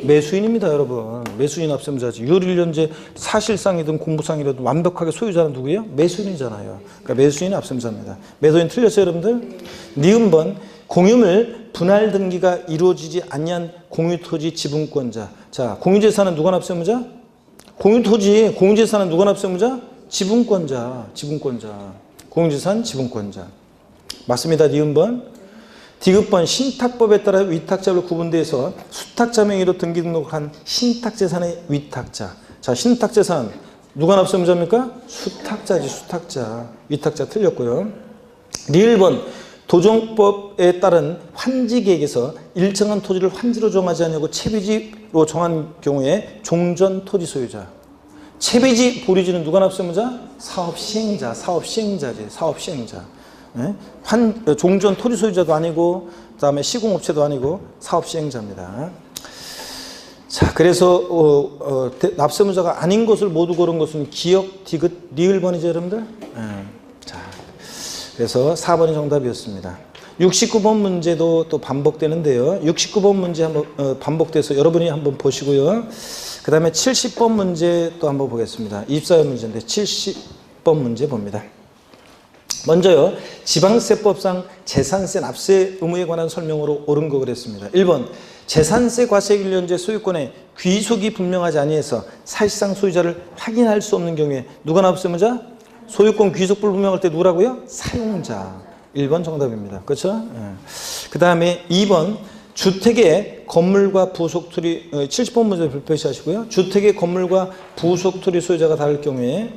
매수인입니다, 여러분. 매수인 납세무자지. 6월 1일 현재 사실상이든 공부상이든 완벽하게 소유자는 누구예요? 매수인이잖아요. 그러니까 매수인이 납세무자입니다. 매도인 틀렸어요, 여러분들? 니은번 공유물 분할 등기가 이루어지지 아니한 공유토지 지분권자. 자, 공유재산은 누가 납세무자? 공유토지, 공유재산은 누가 납세무자? 지분권자, 지분권자. 공유재산 지분권자. 맞습니다. 니은번. 디귿번 신탁법에 따라 위탁자로 구분돼서 수탁자 명의로 등기 등록한 신탁재산의 위탁자. 자, 신탁재산 누가 납세무자입니까? 수탁자지, 수탁자. 위탁자 틀렸고요. 리을번 도정법에 따른 환지계획에서 일정한 토지를 환지로 정하지 않냐고 채비지로 정한 경우에 종전 토지 소유자. 채비지 보리지는 누가 납세무자? 사업시행자, 사업시행자지, 사업시행자. 네? 종전 토지 소유자도 아니고 그 다음에 시공업체도 아니고 사업시행자입니다. 자, 그래서 납세무자가 아닌 것을 모두 고른 것은 기역, 디귿, 리을번이죠 여러분들? 자, 그래서 4번이 정답이었습니다. 69번 문제도 또 반복되는데요. 69번 문제 한번 반복돼서 여러분이 한번 보시고요. 그 다음에 70번 문제 또 한번 보겠습니다. 24번 문제인데 70번 문제 봅니다. 먼저요. 지방세법상 재산세 납세 의무에 관한 설명으로 옳은 거 그랬습니다. 1번 재산세 과세일 현재 소유권의 귀속이 분명하지 아니해서 사실상 소유자를 확인할 수 없는 경우에 누가 납세무자? 소유권 귀속 불분명할 때 누구라고요? 사용자. 1번 정답입니다. 그렇죠? 예. 그 다음에 2번 주택의 건물과 부속토리 70번 문제 표시하시고요. 주택의 건물과 부속토리 소유자가 다를 경우에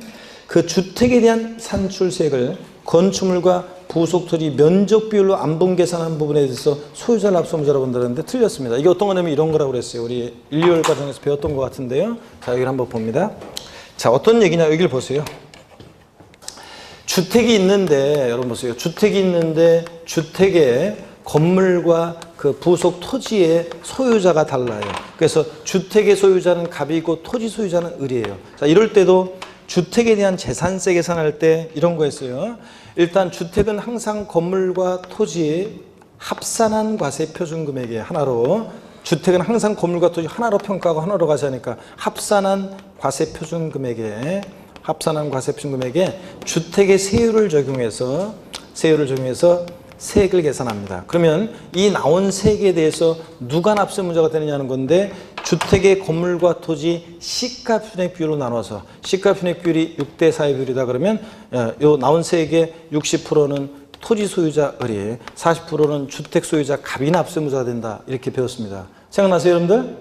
그 주택에 대한 산출세액을 건축물과 부속토리 면적 비율로 안분 계산한 부분에 대해서 소유자 납세무자라고 본다는데 틀렸습니다. 이게 어떤 거냐면 이런 거라고 그랬어요. 우리 1, 2월 과정에서 배웠던 것 같은데요. 자, 여기를 한번 봅니다. 자, 어떤 얘기냐 여기를 보세요. 주택이 있는데 여러분 보세요. 주택이 있는데 주택의 건물과 그 부속 토지의 소유자가 달라요. 그래서 주택의 소유자는 갑이고 토지 소유자는 을이에요. 자, 이럴 때도 주택에 대한 재산세 계산할 때 이런 거였어요. 일단 주택은 항상 건물과 토지의 합산한 과세 표준 금액의 하나로 주택은 항상 건물과 토지 하나로 평가하고 하나로 과세하니까 합산한 과세 표준 금액에 주택의 세율을 적용해서 세액을 계산합니다. 그러면 이 나온 세액에 대해서 누가 납세무자가 되느냐는 건데 주택의 건물과 토지 시가편익 비율로 나눠서 시가편익 비율이 6대4의 비율이다 그러면 요 나온 세액의 60%는 토지 소유자 을이 40%는 주택 소유자 갑이 납세무자가 된다 이렇게 배웠습니다. 생각나세요 여러분들?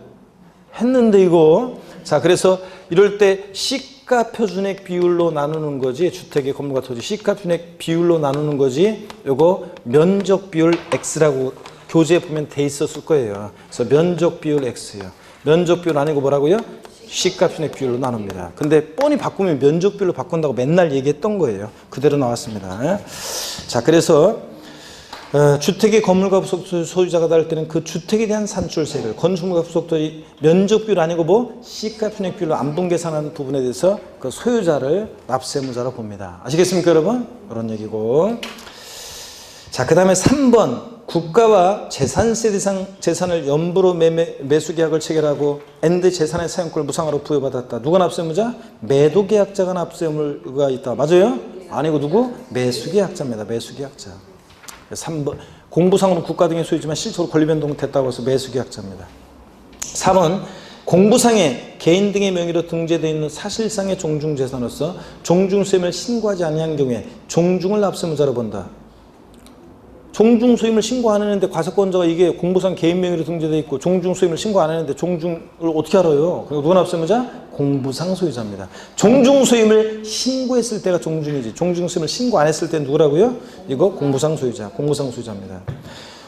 했는데 이거 자 그래서 이럴 때 시가표준액 비율로 나누는 거지 주택의 건물과 토지 시가표준액 비율로 나누는 거지 요거 면적 비율 X라고 교재에 보면 돼 있었을 거예요. 그래서 면적 비율 X예요. 면적 비율 아니고 뭐라고요? 시가표준액 비율로 나눕니다. 근데 뻔히 바꾸면 면적 비율로 바꾼다고 맨날 얘기했던 거예요. 그대로 나왔습니다. 자 그래서 주택의 건물과 부속토지 소유자가 다를 때는 그 주택에 대한 산출세를 건축물과 부속토지 면적 비율 아니고 뭐 시가편익 비율로 안분 계산하는 부분에 대해서 그 소유자를 납세무자로 봅니다. 아시겠습니까 여러분? 그런 얘기고 자 그 다음에 3번 국가와 재산세 대상 재산을 연부로 매수계약을 체결하고 엔드 재산의 사용권을 무상으로 부여받았다. 누가 납세무자? 매도계약자가 납세의무가 있다. 맞아요? 아니고 누구? 매수계약자입니다. 매수계약자. 3번 공부상으로는 국가 등의 소유지만 실제로 권리 변동 됐다고 해서 매수계약자입니다. 4번 공부상에 개인 등의 명의로 등재되어 있는 사실상의 종중재산으로서 종중소임을 신고하지 아니한 경우에 종중을 납세무자로 본다. 종중소임을 신고 안 했는데 과세권자가 이게 공부상 개인 명의로 등재되어 있고 종중소임을 신고 안 했는데 종중을 어떻게 알아요? 그리고 누가 납세무자? 공부상 소유자입니다. 종중소임을 신고했을 때가 종중이지. 종중소임을 신고 안 했을 때는 누구라고요? 이거 공부상 소유자, 공부상 소유자입니다.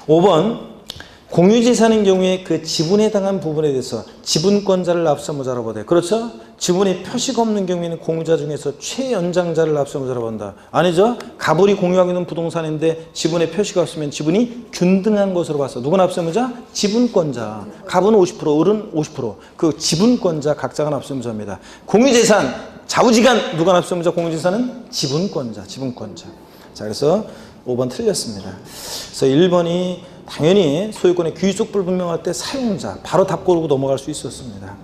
5번 공유재산인 경우에 그 지분에 해당한 부분에 대해서 지분권자를 납세무자로 보되. 그렇죠? 지분에 표시가 없는 경우에는 공유자 중에서 최연장자를 납세무자로 본다. 아니죠? 가불이 공유하고 있는 부동산인데 지분에 표시가 없으면 지분이 균등한 것으로 봐서 누가 납세무자? 지분권자. 가불은 50%, 을은 50%. 그 지분권자 각자가 납세무자입니다. 공유재산, 좌우지간 누가 납세무자? 공유재산은 지분권자, 지분권자. 자, 그래서 5번 틀렸습니다. 그래서 1번이 당연히 소유권의 귀속 불분명할 때 사용자, 바로 답 고르고 넘어갈 수 있었습니다.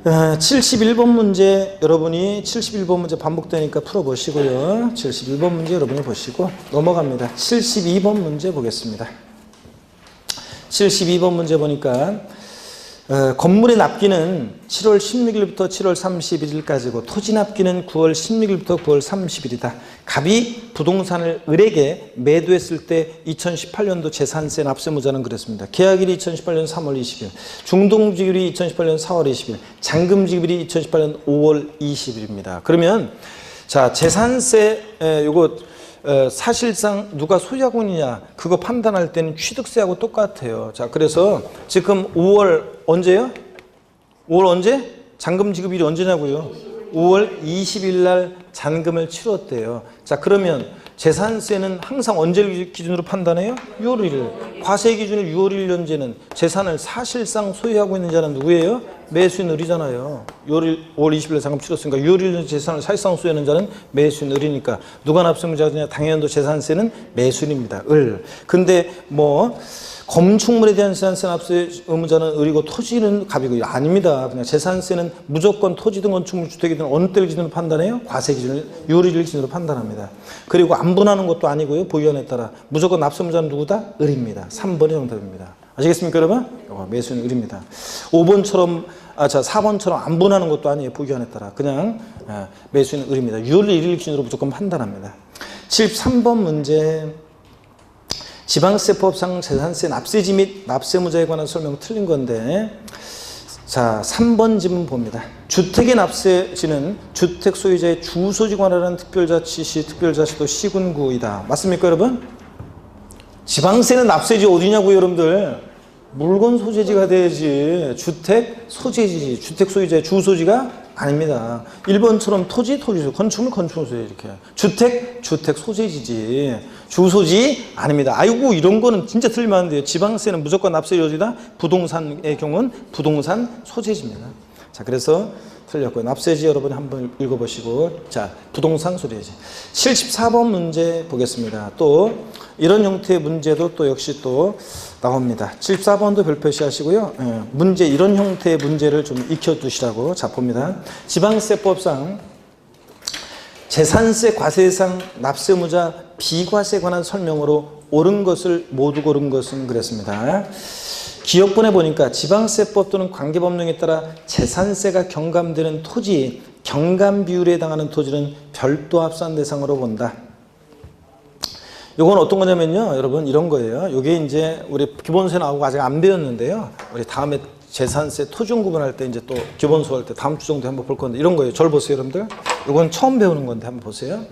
71번 문제, 여러분이 71번 문제 반복되니까 풀어보시고요. 71번 문제 여러분이 보시고 넘어갑니다. 72번 문제 보겠습니다. 72번 문제 보니까 건물의 납기는 7월 16일부터 7월 31일까지고 토지 납기는 9월 16일부터 9월 30일이다. 갑이 부동산을 을에게 매도했을 때 2018년도 재산세 납세무자는 그랬습니다. 계약일이 2018년 3월 20일, 중동지급일이 2018년 4월 20일, 잔금지급일이 2018년 5월 20일입니다. 그러면 자, 재산세 요거 사실상 누가 소유하고 있느냐 그거 판단할 때는 취득세하고 똑같아요. 자, 그래서 지금 5월 언제요? 5월 언제? 잔금 지급일이 언제냐고요? 5월 20일 날 잔금을 치렀대요. 자, 그러면 재산세는 항상 언제를 기준으로 판단해요? 6월 1일. 과세 기준일 6월 1일 현재는 재산을 사실상 소유하고 있는 자는 누구예요? 매수인 을이잖아요. 5월 20일에 잔금 치렀으니까 6월 1일 재산을 사실상 소유하는 자는 매수인 을이니까 누가 납세무자냐? 당연도 재산세는 매수인입니다. 을. 근데 뭐 건축물에 대한 재산세 납세 의무자는 을이고 토지는 갑이고 아닙니다. 그냥 재산세는 무조건 토지든 건축물 주택이든 어느 때를 기준으로 판단해요? 과세 기준을 6월 1일 기준으로 판단합니다. 그리고 안 분하는 것도 아니고요. 보유한에 따라 무조건 납세무자는 누구다? 을입니다. 3번이 정답입니다. 아시겠습니까, 여러분? 매수인 을입니다. 5번처럼 4번처럼 안 분하는 것도 아니에요. 보유한에 따라. 그냥 매수인 을입니다. 6월 1일 기준으로 무조건 판단합니다. 73번 문제. 지방세법상 재산세 납세지 및 납세무자에 관한 설명은 틀린 건데, 자, 3번 지문 봅니다. 주택의 납세지는 주택 소유자의 주소지 관할하는 특별자치시, 특별자치도 시군구이다. 맞습니까, 여러분? 지방세는 납세지 어디냐고요, 여러분들? 물건 소재지가 돼야지. 주택 소재지, 주택 소유자의 주소지가 아닙니다. 1번처럼 토지, 토지소, 건축물, 건축소재 이렇게. 주택 소재지지. 주소지 아닙니다. 아이고, 이런 거는 진짜 틀리면 안 돼요. 지방세는 무조건 납세 여지다. 부동산의 경우는 부동산 소재지입니다. 자, 그래서 틀렸고요. 납세지 여러분이 한번 읽어보시고. 자, 부동산 소재지. 74번 문제 보겠습니다. 또 이런 형태의 문제도 또 역시 또 나옵니다. 74번도 별표시 하시고요. 문제, 이런 형태의 문제를 좀 익혀두시라고. 자, 봅니다. 지방세법상 재산세 과세상 납세무자 비과세에 관한 설명으로 옳은 것을 모두 고른 것은 그랬습니다. 기억본에 보니까 지방세법 또는 관계법령에 따라 재산세가 경감되는 토지, 경감 비율에 해당하는 토지는 별도 합산 대상으로 본다. 요건 어떤 거냐면요, 여러분, 이런 거예요. 요게 이제 우리 기본세 나오고 아직 안 배웠는데요. 우리 다음에 재산세 토지용 구분할 때 이제 또 기본소 할 때 다음 주 정도에 한번 볼 건데, 이런 거예요. 절 보세요, 여러분들. 요건 처음 배우는 건데 한번 보세요.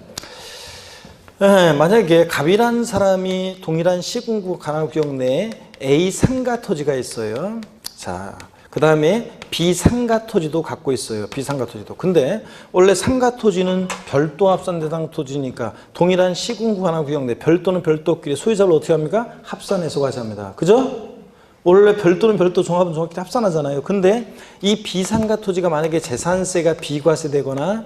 만약에 갑이라는 사람이 동일한 시군구 관할구역 내에 A 상가 토지가 있어요. 자, 그 다음에 B 상가 토지도 갖고 있어요. B 상가 토지도. 근데 원래 상가 토지는 별도 합산 대상 토지니까 동일한 시군구 관할구역 내 별도는 별도끼리 소유자를 어떻게 합니까? 합산해서 과세합니다. 그죠? 원래 별도는 별도, 종합은 종합끼리 합산하잖아요. 근데 이 비상가 토지가 만약에 재산세가 비과세되거나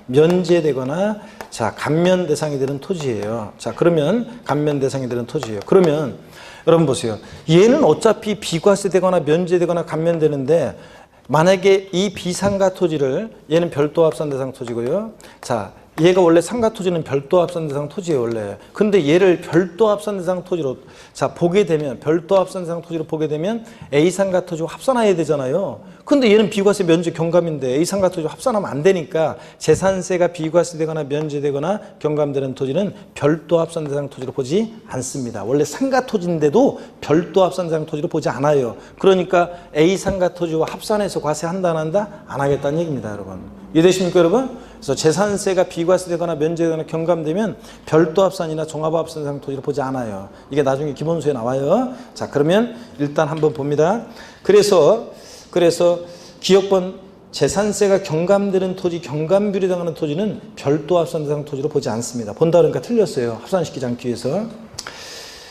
면제되거나 자, 감면 대상이 되는 토지예요. 자, 그러면 감면 대상이 되는 토지예요. 그러면 여러분 보세요. 얘는 어차피 비과세되거나 면제되거나 감면되는데 만약에 이 비상가 토지를, 얘는 별도 합산 대상 토지고요. 자, 얘가 원래 상가토지는 별도 합산 대상 토지예요, 원래. 근데 얘를 별도 합산 대상 토지로, 자, 보게 되면, 별도 합산 대상 토지로 보게 되면 A 상가토지와 합산해야 되잖아요. 근데 얘는 비과세 면제 경감인데 A 상가토지와 합산하면 안 되니까 재산세가 비과세되거나 면제되거나 경감되는 토지는 별도 합산 대상 토지로 보지 않습니다. 원래 상가토지인데도 별도 합산 대상 토지로 보지 않아요. 그러니까 A 상가토지와 합산해서 과세한다, 안 한다? 안 하겠다는 얘기입니다, 여러분. 이해되십니까, 여러분? 그래서 재산세가 비과세되거나 면제되거나 경감되면 별도 합산이나 종합합산 대상 토지로 보지 않아요. 이게 나중에 기본소에 나와요. 자, 그러면 일단 한번 봅니다. 그래서 기억번 재산세가 경감되는 토지, 경감비율에 해당하는 토지는 별도 합산 대상 토지로 보지 않습니다. 본다 그러니까 틀렸어요. 합산시키지 않기 위해서.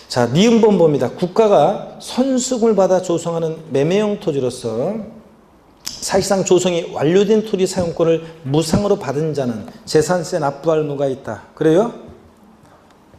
자, 니은번 봅니다. 국가가 선수금을 받아 조성하는 매매형 토지로서 사실상 조성이 완료된 토지 사용권을 무상으로 받은 자는 재산세 납부할 의무가 있다. 그래요?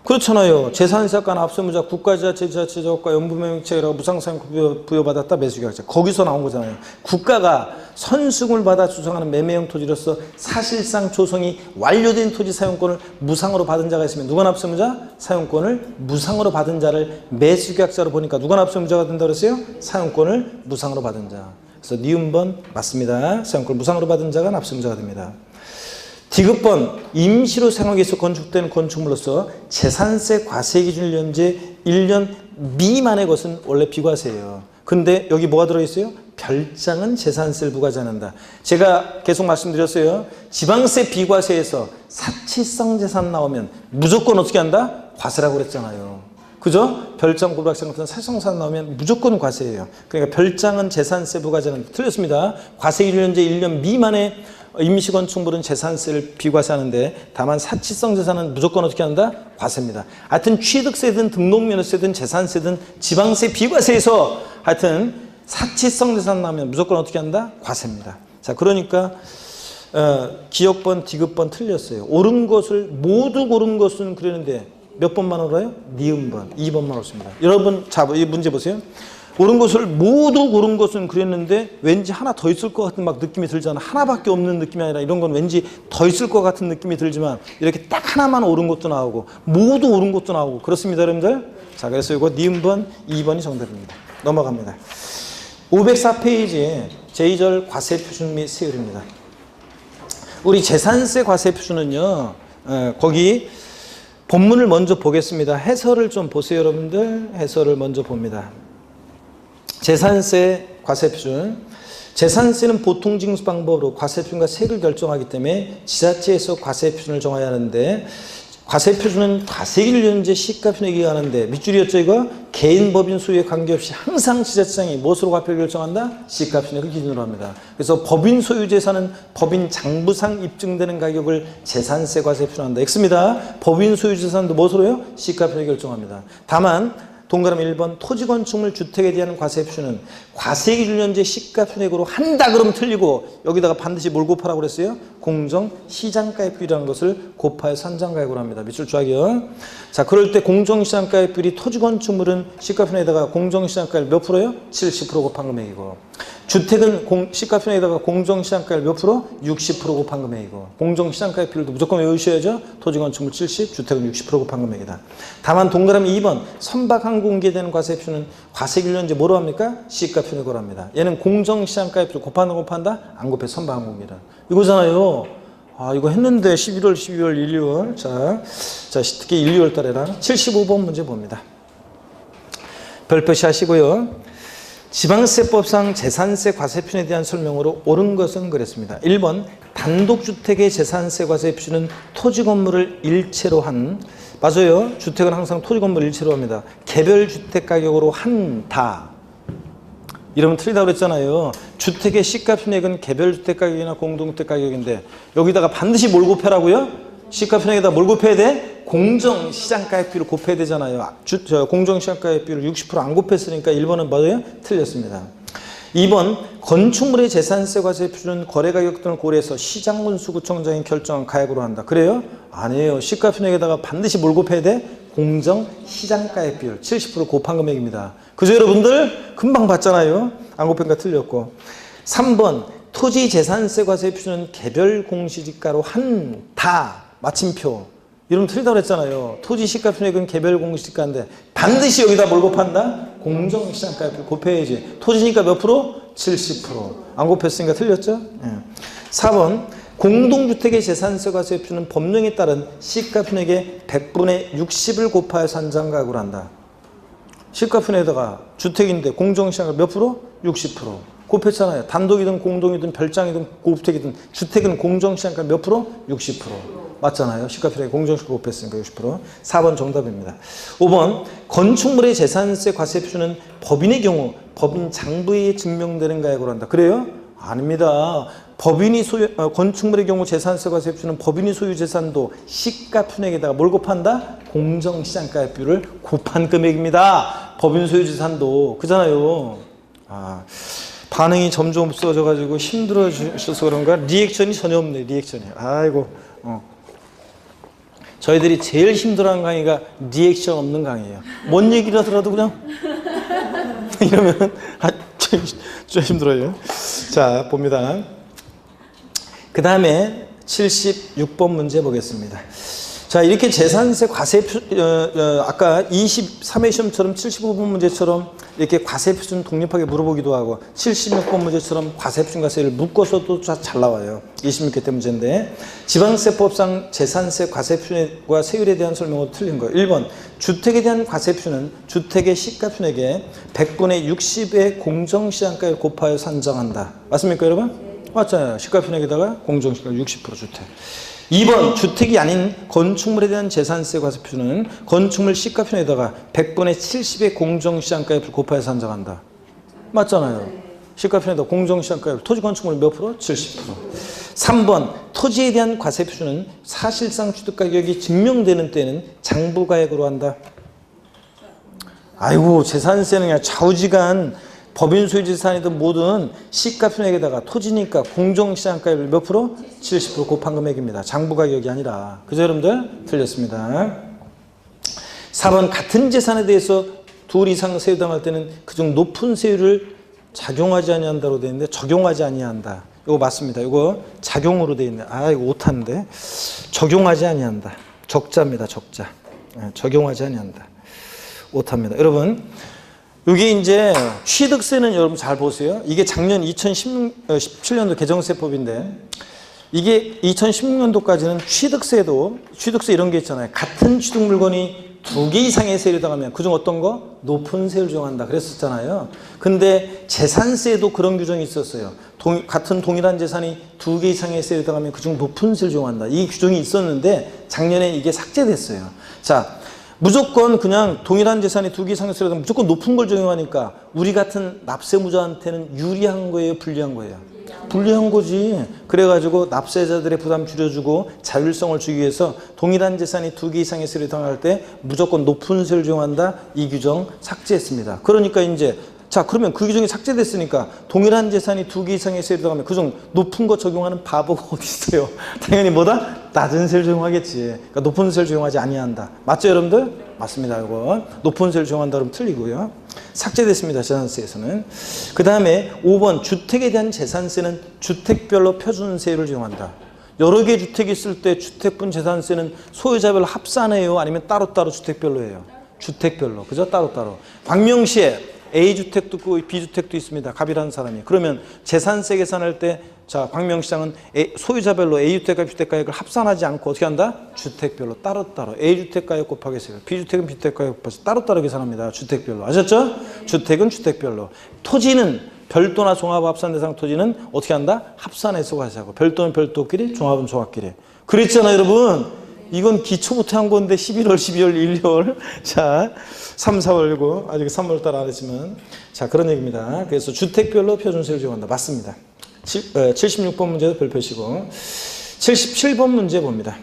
그렇잖아요. 재산세가 납세무자 국가지자체, 지자체자과 연부명의체라고 무상 사용권 부여받았다. 매수계약자. 거기서 나온 거잖아요. 국가가 선수금을 받아 조성하는 매매형 토지로서 사실상 조성이 완료된 토지 사용권을 무상으로 받은 자가 있으면 누가 납세무자? 사용권을 무상으로 받은 자를 매수계약자로 보니까 누가 납세무자가 된다고 그랬어요? 사용권을 무상으로 받은 자. 그래서 니은번 맞습니다. 사용권을 무상으로 받은 자가 납세무자가 됩니다. 디귿번 임시로 사용하기위해서 건축된 건축물로서 재산세 과세 기준일 현재 1년 미만의 것은 원래 비과세예요. 근데 여기 뭐가 들어있어요? 별장은 재산세를 부과하지 않는다. 제가 계속 말씀드렸어요. 지방세 비과세에서 사치성 재산 나오면 무조건 어떻게 한다? 과세라고 그랬잖아요. 그죠? 별장, 고락장 같은 사실상 나오면 무조건 과세예요. 그러니까 별장은 재산세 부과하지 않는다. 틀렸습니다. 과세 기준 현재 1년 미만의 임시건축물은 재산세를 비과세하는데 다만 사치성 재산은 무조건 어떻게 한다? 과세입니다. 하여튼 취득세든 등록면허세든 재산세든 지방세 비과세에서 하여튼 사치성 재산 나오면 무조건 어떻게 한다? 과세입니다. 자, 그러니까 기억번, 디귿번 틀렸어요. 옳은 것을 모두 고른 것은 그랬는데 몇 번만 옳아요? 니은번, 2번만 옳습니다. 여러분, 자, 이 문제 보세요. 옳은 것을 모두 고른 것은 그랬는데 왠지 하나 더 있을 것 같은 막 느낌이 들잖아. 하나밖에 없는 느낌이 아니라 이런 건 왠지 더 있을 것 같은 느낌이 들지만 이렇게 딱 하나만 옳은 것도 나오고 모두 옳은 것도 나오고 그렇습니다, 여러분들. 자, 그래서 이거 니은번, 2번이 정답입니다. 넘어갑니다. 504페이지에 제2절 과세 표준 및 세율입니다. 우리 재산세 과세 표준은요, 거기 본문을 먼저 보겠습니다. 해설을 좀 보세요, 여러분들. 해설을 먼저 봅니다. 재산세 과세 표준. 재산세는 보통 징수 방법으로 과세 표준과 세율을 결정하기 때문에 지자체에서 과세 표준을 정해야 하는데 과세 표준은 과세기를 현재 시가표준에 의하는데 밑줄이었죠, 이거? 개인 법인 소유에 관계없이 항상 지자체장이 무엇으로 과표를 결정한다? 시가표준액을 기준으로 합니다. 그래서 법인 소유 재산은 법인 장부상 입증되는 가격을 재산세 과세 표준한다. X입니다. 법인 소유 재산도 무엇으로요? 시가표준액 결정합니다. 다만 동그라미 1번 토지건축물 주택에 대한 과세 표준은 과세 기준 현재 시가표준액으로 한다 그러면 틀리고 여기다가 반드시 뭘 곱하라고 그랬어요? 공정 시장가액 비율이라는 것을 곱하여서 산정가액으로 합니다. 밑줄 쫙이요. 자, 그럴 때 공정 시장가액 비율이 토지건축물은 시가표준에다가 공정 시장가액 몇 프로요? 70% 곱한 금액이고 주택은 시가표준에다가 공정 시장가액 몇 프로? 60% 곱한 금액이고 공정 시장가액 비율도 무조건 외우셔야죠. 토지건축물 70, 주택은 60% 곱한 금액이다. 다만 동그라미 2번 선박항 공개되는 과세 표준은 과세 기준 현재 뭐로 합니까? 시가표준액으로 합니다. 얘는 공정 시장가액 비율 곱한다? 안 곱해 선박항 공개다. 이거잖아요. 아, 이거 했는데 11월, 12월, 1, 2월. 자, 특히 1, 2월 달에랑 75번 문제 봅니다. 별표시 하시고요. 지방세법상 재산세 과세 표준에 대한 설명으로 옳은 것은 그랬습니다. 1번 단독주택의 재산세 과세 표준은 토지 건물을 일체로 한 맞아요. 주택은 항상 토지 건물 일체로 합니다. 개별 주택 가격으로 한다. 이러면 틀리다고 그랬잖아요. 주택의 시가표준액은 개별 주택 가격이나 공동주택 가격인데 여기다가 반드시 뭘 곱해라고요? 시가표준액에다 뭘 곱해야 돼? 공정시장가액 비율을 곱해야 되잖아요. 공정시장가액 비율을 60% 안 곱했으니까 1번은 맞아요? 틀렸습니다. 2번 건축물의 재산세 과세 표준은 거래가격 등을 고려해서 시장군수구청장이 결정한 가액으로 한다. 그래요? 아니에요. 시가표준액에다가 반드시 뭘 곱해야 돼? 공정시장가액 비율 70% 곱한 금액입니다. 그죠, 여러분들? 금방 봤잖아요. 안 곱힌가 틀렸고. 3번 토지 재산세 과세 표준은 개별 공시지가로 한다. 마침표. 이러면 틀리다고 그랬잖아요. 토지 시가표액은 개별 공시가인데 반드시 여기다 뭘 곱한다? 공정시장가액을 곱해야지. 토지니까 몇 프로? 70%. 안 곱했으니까 틀렸죠? 예. 4번 공동주택의 재산세 과세표는 법령에 따른 시가표액의 100분의 60을 곱하여 산정가액으로 한다. 시가표에다가 주택인데 공정시장가 몇 프로? 60%. 곱했잖아요. 단독이든 공동이든 별장이든 고주택이든 주택은 공정시장가 몇 프로? 60%. 맞잖아요. 시가표에 공정시가 곱했으니까 60%. 4번 정답입니다. 5번 건축물의 재산세 과세표는 법인의 경우 법인 장부에 증명되는 가액으로 한다. 그래요? 아닙니다. 법인이 건축물의 경우 재산세 과세표는 법인이 소유 재산도 시가표액에다가 뭘 곱한다? 공정시장가액비율을 곱한 금액입니다. 법인 소유 재산도 그잖아요. 반응이 점점 없어져가지고 힘들어지셔서 그런가? 리액션이 전혀 없네. 리액션이. 아이고. 저희들이 제일 힘들어하는 강의가 리액션 없는 강의예요. 뭔 얘기를 하더라도 그냥 이러면 좀 힘들어요. 자, 봅니다. 그 다음에 76번 문제 보겠습니다. 자, 이렇게 재산세 과세표, 아까 23회 시험처럼 75번 문제처럼 이렇게 과세표준 독립하게 물어보기도 하고 76번 문제처럼 과세표준과세를 묶어서도 잘 나와요. 26회 문제인데 지방세법상 재산세 과세표준과 세율에 대한 설명으로 틀린 거예요. 1번 주택에 대한 과세표는 주택의 시가표액의 100분의 60의 공정시장가를 곱하여 산정한다. 맞습니까 여러분? 맞잖아요. 시가표액에다가 공정시가 60% 주택. 2번 주택이 아닌 건축물에 대한 재산세 과세표는 건축물 시가표에다가 100분의 70의 공정시장가액을 곱하여 산정한다. 맞잖아요. 시가표에다 공정시장가액 토지 건축물 몇 프로? 70%. 3번 토지에 대한 과세표는 사실상 취득가격이 증명되는 때는 장부가액으로 한다. 아이고 재산세는 그냥 좌우지간 법인 소유 재산이든 뭐든 시가표액에다가 토지니까 공정시장가액을 몇 프로? 70% 곱한 금액입니다. 장부가격이 아니라. 그죠 여러분들? 틀렸습니다. 4번 같은 재산에 대해서 둘 이상 세율당할 때는 그중 높은 세율을 작용하지 아니한다로 되어 있는데 적용하지 아니한다. 이거 맞습니다. 이거 작용으로 되어 있네. 이거 오타인데 적용하지 아니한다. 적자입니다. 적자. 적용하지 아니한다. 오타입니다. 여러분 이게 이제 취득세는 여러분 잘 보세요. 이게 작년 2017년도 개정세법인데 이게 2016년도까지는 취득세 이런 게 있잖아요. 같은 취득 물건이 2개 이상의 세율이 당하면 그중 어떤 거? 높은 세율을 적용한다 그랬었잖아요. 근데 재산세에도 그런 규정이 있었어요. 같은 동일한 재산이 2개 이상의 세율이 당하면 그중 높은 세율을 적용한다. 이 규정이 있었는데 작년에 이게 삭제됐어요. 자, 무조건 그냥 동일한 재산이 2개 이상의 세율이 당하면 무조건 높은 걸 적용하니까 우리 같은 납세무자한테는 유리한 거예요? 불리한 거예요? 불리한 거지. 그래가지고 납세자들의 부담 줄여주고 자율성을 주기 위해서 동일한 재산이 2개 이상의 세율이 당할 때 무조건 높은 세율을 적용한다. 이 규정 삭제했습니다. 그러니까 이제 자 그러면 그 규정이 삭제됐으니까 동일한 재산이 2개 이상의 세율이 당하면 그중 높은 거 적용하는 바보가 어디 있어요? 당연히 뭐다? 낮은 세율 적용하겠지. 그러니까 높은 세율 적용하지 아니한다. 맞죠 여러분들? 맞습니다. 이거 높은 세율 적용한다 그러면 틀리고요. 삭제됐습니다. 재산세에서는. 그 다음에 5번 주택에 대한 재산세는 주택별로 표준세율을 적용한다. 여러 개 주택이 있을 때 주택분 재산세는 소유자별로 합산해요? 아니면 따로따로 주택별로 해요? 주택별로. 그죠? 따로따로. 광명시에 A주택도 있고 B주택도 있습니다. 갑이라는 사람이. 그러면 재산세 계산할 때 자 광명시장은 소유자별로 A주택과 B주택가액을 합산하지 않고 어떻게 한다? 주택별로 따로따로 A주택가액 곱하기 세율, B주택은 B주택가액 곱해서 따로따로 계산합니다. 주택별로. 아셨죠? 주택은 주택별로. 토지는 별도나 종합합산 대상 토지는 어떻게 한다? 합산해서 과세하고 별도는 별도끼리 종합은 종합끼리. 그랬잖아요 여러분. 이건 기초부터 한 건데 11월, 12월, 1월 자 3, 4월, 9 아직 3월 달 안 했지만 자 그런 얘기입니다. 그래서 주택별로 표준세율 적용한다. 맞습니다. 76번 문제도 별표시고 77번 문제 봅니다.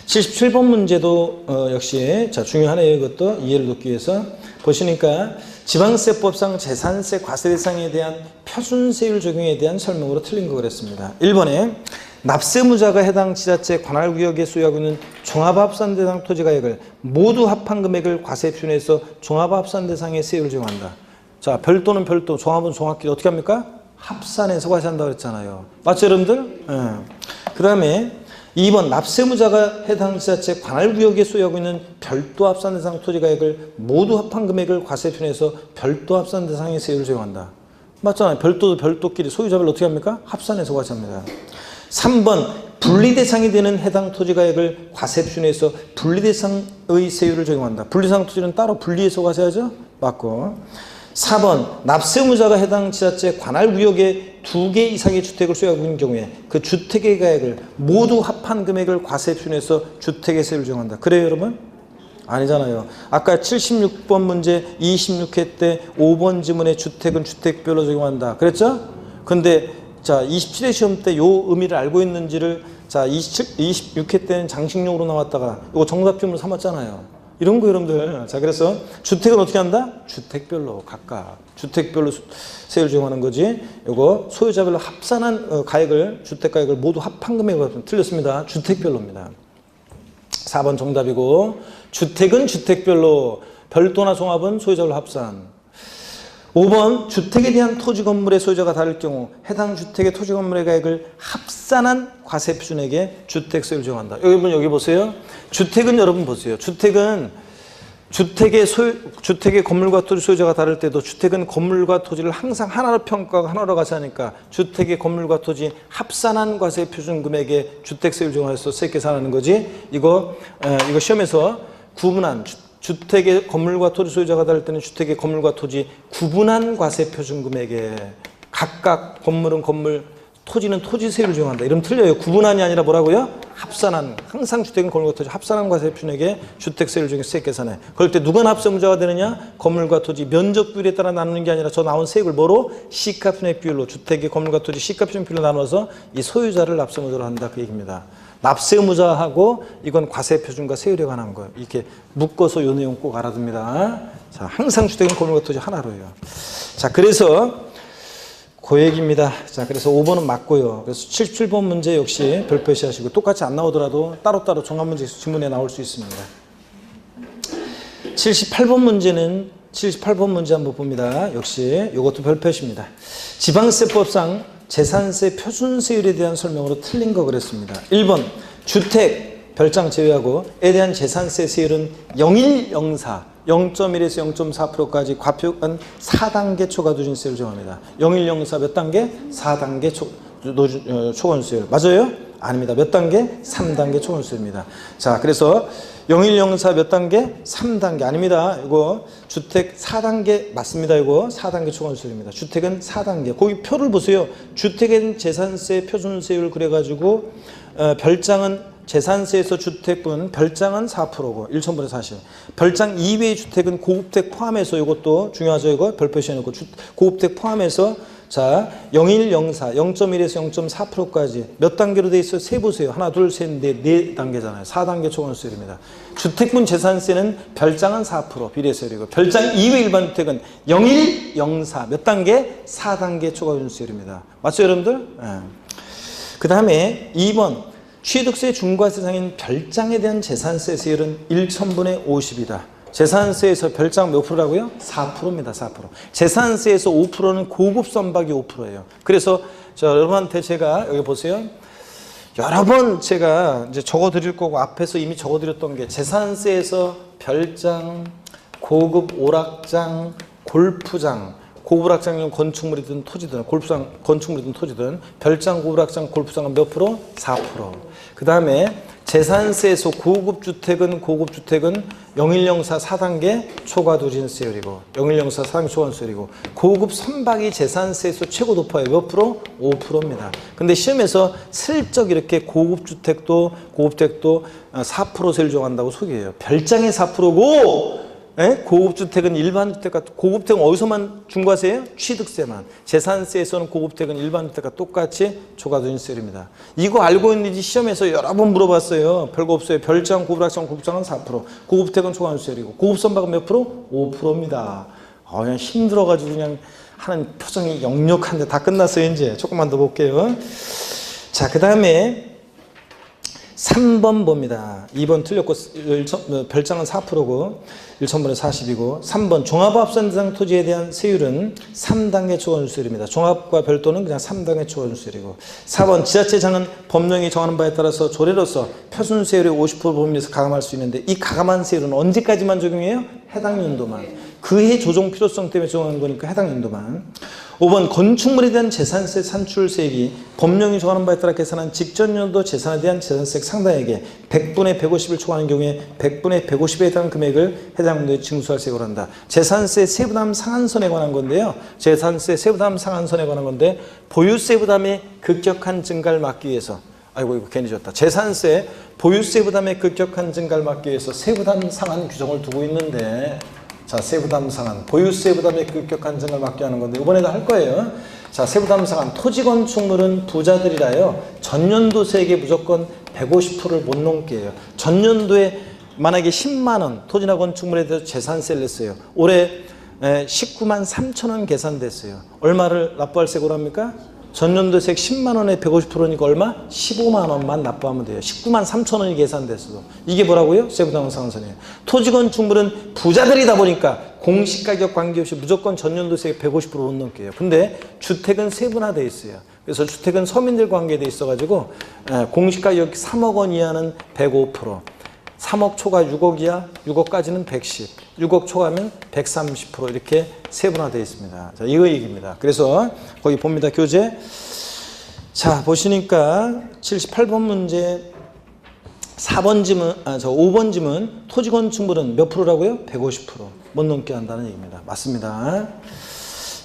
77번 문제도 역시 자 중요하네요. 이것도 이해를 돕기 위해서 보시니까 지방세법상 재산세 과세 대상에 대한 표준세율 적용에 대한 설명으로 틀린 거 그랬습니다. 1번에 납세무자가 해당 지자체 관할구역에 소유하고 있는 종합합산 대상 토지가액을 모두 합한 금액을 과세표준에서 종합합산 대상의 세율을 적용한다. 자, 별도는 별도, 종합은 종합끼리 어떻게 합니까? 합산해서 과세한다고 그랬잖아요. 맞죠, 여러분들? 그 다음에 2번 납세무자가 해당 지자체 관할구역에 소유하고 있는 별도 합산 대상 토지가액을 모두 합한 금액을 과세표준에서 별도 합산 대상의 세율을 적용한다. 맞잖아요. 별도도 별도끼리 소유자별로 어떻게 합니까? 합산해서 과세합니다. 3번 분리대상이 되는 해당 토지가액을 과세표준에서 분리대상의 세율을 적용한다. 분리대상 토지는 따로 분리해서 과세하죠? 맞고. 4번 납세무자가 해당 지자체 관할구역에 2개 이상의 주택을 소유하고 있는 경우에 그 주택의 가액을 모두 합한 금액을 과세표준에서 주택의 세율을 적용한다. 그래요 여러분? 아니잖아요. 아까 76번 문제 26회 때 5번 지문에 주택은 주택별로 적용한다. 그랬죠? 근데 자 27회 시험 때 요 의미를 알고 있는지를 자 26회 때는 장식용으로 나왔다가 이거 정답점으로 삼았잖아요. 이런 거 여러분들. 자 그래서 주택은 어떻게 한다? 주택별로 각각 주택별로 세율 적용하는 거지. 이거 소유자별로 합산한 가액을 주택가액을 모두 합한 금액으로 틀렸습니다. 주택별로입니다. 4번 정답이고 주택은 주택별로 별도나 종합은 소유자별로 합산. 5번 주택에 대한 토지 건물의 소유자가 다를 경우 해당 주택의 토지 건물의 가액을 합산한 과세표준액에 주택세율을 적용한다. 여러분 여기 보세요. 주택은 여러분 보세요. 주택의 건물과 토지 소유자가 다를 때도 주택은 건물과 토지를 항상 하나로 평가하고 하나로 과세하니까 주택의 건물과 토지 합산한 과세표준 금액에 주택세율을 적용해서 세입 계산하는 거지. 이거 시험에서 구분한 주택의 건물과 토지 소유자가 다를 때는 주택의 건물과 토지 구분한 과세표준 금액에 각각 건물은 건물, 토지는 토지 세율을 적용한다. 이러면 틀려요. 구분한이 아니라 뭐라고요? 합산한. 항상 주택은 건물과 토지 합산한 과세표준액에 주택세율을 적용해서 세입 계산해. 그럴 때 누가 납세무자가 되느냐? 건물과 토지 면적 비율에 따라 나누는 게 아니라 저 나온 세액을 뭐로? 시가표준액 비율로 주택의 건물과 토지 시가표준 비율로 나눠서 이 소유자를 납세무자로 한다. 그 얘기입니다. 납세무자하고 이건 과세표준과 세율에 관한 거예요. 이렇게 묶어서 요 내용 꼭 알아둡니다. 자, 항상 주택은 건물과 토지 하나로요. 자, 그래서 그 얘기입니다. 자, 그래서 5번은 맞고요. 그래서 77번 문제 역시 별표시 하시고 똑같이 안 나오더라도 따로따로 종합문제 지문에 나올 수 있습니다. 78번 문제 한번 봅니다. 역시 이것도 별표시입니다. 지방세법상 재산세 표준세율에 대한 설명으로 틀린 거 그랬습니다. 1번 주택 별장 제외하고 에 대한 재산세 세율은 0.104 0.1에서 0.4%까지 과표한 4단계 초과투징세율을 정합니다. 0104 몇 단계? 4단계 초과투징세율. 맞아요? 아닙니다. 몇 단계? 3단계 초과투징세율입니다. 자, 그래서 0104 몇 단계? 3단계. 아닙니다. 이거 주택 4단계 맞습니다. 이거 4단계 초과투징세율입니다. 주택은 4단계. 거기 표를 보세요. 주택엔 재산세 표준세율 그래가지고 별장은 재산세에서 주택분 별장은 4%고 1,000분의 40. 별장 이외의 주택은 고급택 포함해서 이것도 중요하죠. 이거 별표시 해놓고 고급택 포함해서 자 0104 0.1에서 0.4%까지 몇 단계로 돼 있어요? 세 보세요. 하나 둘 셋 넷 네 단계잖아요. 4단계 초과세율입니다. 주택분 재산세는 별장은 4% 비례세율이고 별장 이외 일반 주택은 0104 몇 단계? 4단계 초과세율입니다. 맞죠 여러분들? 네. 그 다음에 2번 취득세 중과세상인 별장에 대한 재산세 세율은 1,000분의 50이다. 재산세에서 별장 몇 프로라고요? 4%입니다. 4%. 재산세에서 5%는 고급 선박이 5%예요. 그래서 여러분한테 제가 여기 보세요. 여러 번 제가 이제 적어드릴 거고 앞에서 이미 적어드렸던 게 재산세에서 별장, 고급 오락장, 골프장 고불악장용 건축물이든 토지든 골프장 건축물이든 토지든 별장 고불악장 골프장은 몇 프로? 4%. 그 다음에 재산세에서 고급주택은 0104 4단계 초과투징세율이고 0104 4단계 초과투징세율이고 고급 선박이 재산세에서 최고 높아요. 몇 프로? 5%입니다. 근데 시험에서 슬쩍 이렇게 고급주택도 고급택도 4% 세율 정한다고 소개해요. 별장이 4%고 고급주택은 일반주택과 고급택은 어디서만 중과세예요? 취득세만. 재산세에서는 고급택은 일반주택과 똑같이 초과투징세율입니다. 이거 알고 있는지 시험에서 여러 번 물어봤어요. 별거 없어요. 별장, 고급락장, 고급장은 4%, 고급택은 초과투징세율이고 고급선박은 몇 프로? 5%입니다. 그냥 힘들어가지고 그냥 하는 표정이 역력한데 다 끝났어요. 이제 조금만 더 볼게요. 자, 그 다음에 3번 봅니다. 2번 틀렸고 별장은 4%고 1,000분의 40이고 3번 종합합산 대상 토지에 대한 세율은 3단계 초과준수율입니다. 종합과 별도는 그냥 3단계 초과준수율이고 4번 지자체장은 법령이 정하는 바에 따라서 조례로서 표준세율의 50% 범위에서 가감할 수 있는데 이 가감한 세율은 언제까지만 적용해요? 해당 연도만. 그해 조정 필요성 때문에 적용한 거니까 해당 연도만. 5번 건축물에 대한 재산세 산출세액이 법령이 정하는 바에 따라 계산한 직전 연도 재산에 대한 재산세액 상당액의 100분의 150을 초과하는 경우에 100분의 150에 해당하는 금액을 해당 연도에 징수할 세액을 한다. 재산세 세부담 상한선에 관한 건데요. 재산세 세부담 상한선에 관한 건데 보유세 부담의 급격한 증가를 막기 위해서 아이고 이거 괜히 줬다. 재산세 보유세 부담의 급격한 증가를 막기 위해서 세부담 상한 규정을 두고 있는데 자, 세부담 상한, 보유세 부담의 급격한 증가를 막게 하는 건데 이번에도 할 거예요. 자, 세부담 상한, 토지 건축물은 부자들이라요. 전년도 세액에 무조건 150%를 못 넘게 해요. 전년도에 만약에 10만 원 토지나 건축물에 대해서 재산세를 냈어요. 올해 19만 3천 원 계산됐어요. 얼마를 납부할 세고로 합니까? 전년도 세액 10만 원에 150%니까 얼마? 15만 원만 납부하면 돼요. 19만 3천 원이 계산됐어도. 이게 뭐라고요? 세부담 상한선이에요. 토지 건축물은 부자들이다 보니까 공시가격 관계없이 무조건 전년도 세액 150%못 넘게 해요. 근데 주택은 세분화되어 있어요. 그래서 주택은 서민들 관계되어 있어가지고 공시가격 3억 원 이하는 105%, 3억 초과 6억 이하, 6억까지는 110, 6억 초과하면 130% 이렇게 세분화되어 있습니다. 자, 이거 얘기입니다. 그래서 거기 봅니다. 교재. 자, 보시니까 78번 문제 4번 지문, 5번 지문 토지 건축물은 몇 프로라고요? 150%. 못 넘게 한다는 얘기입니다. 맞습니다.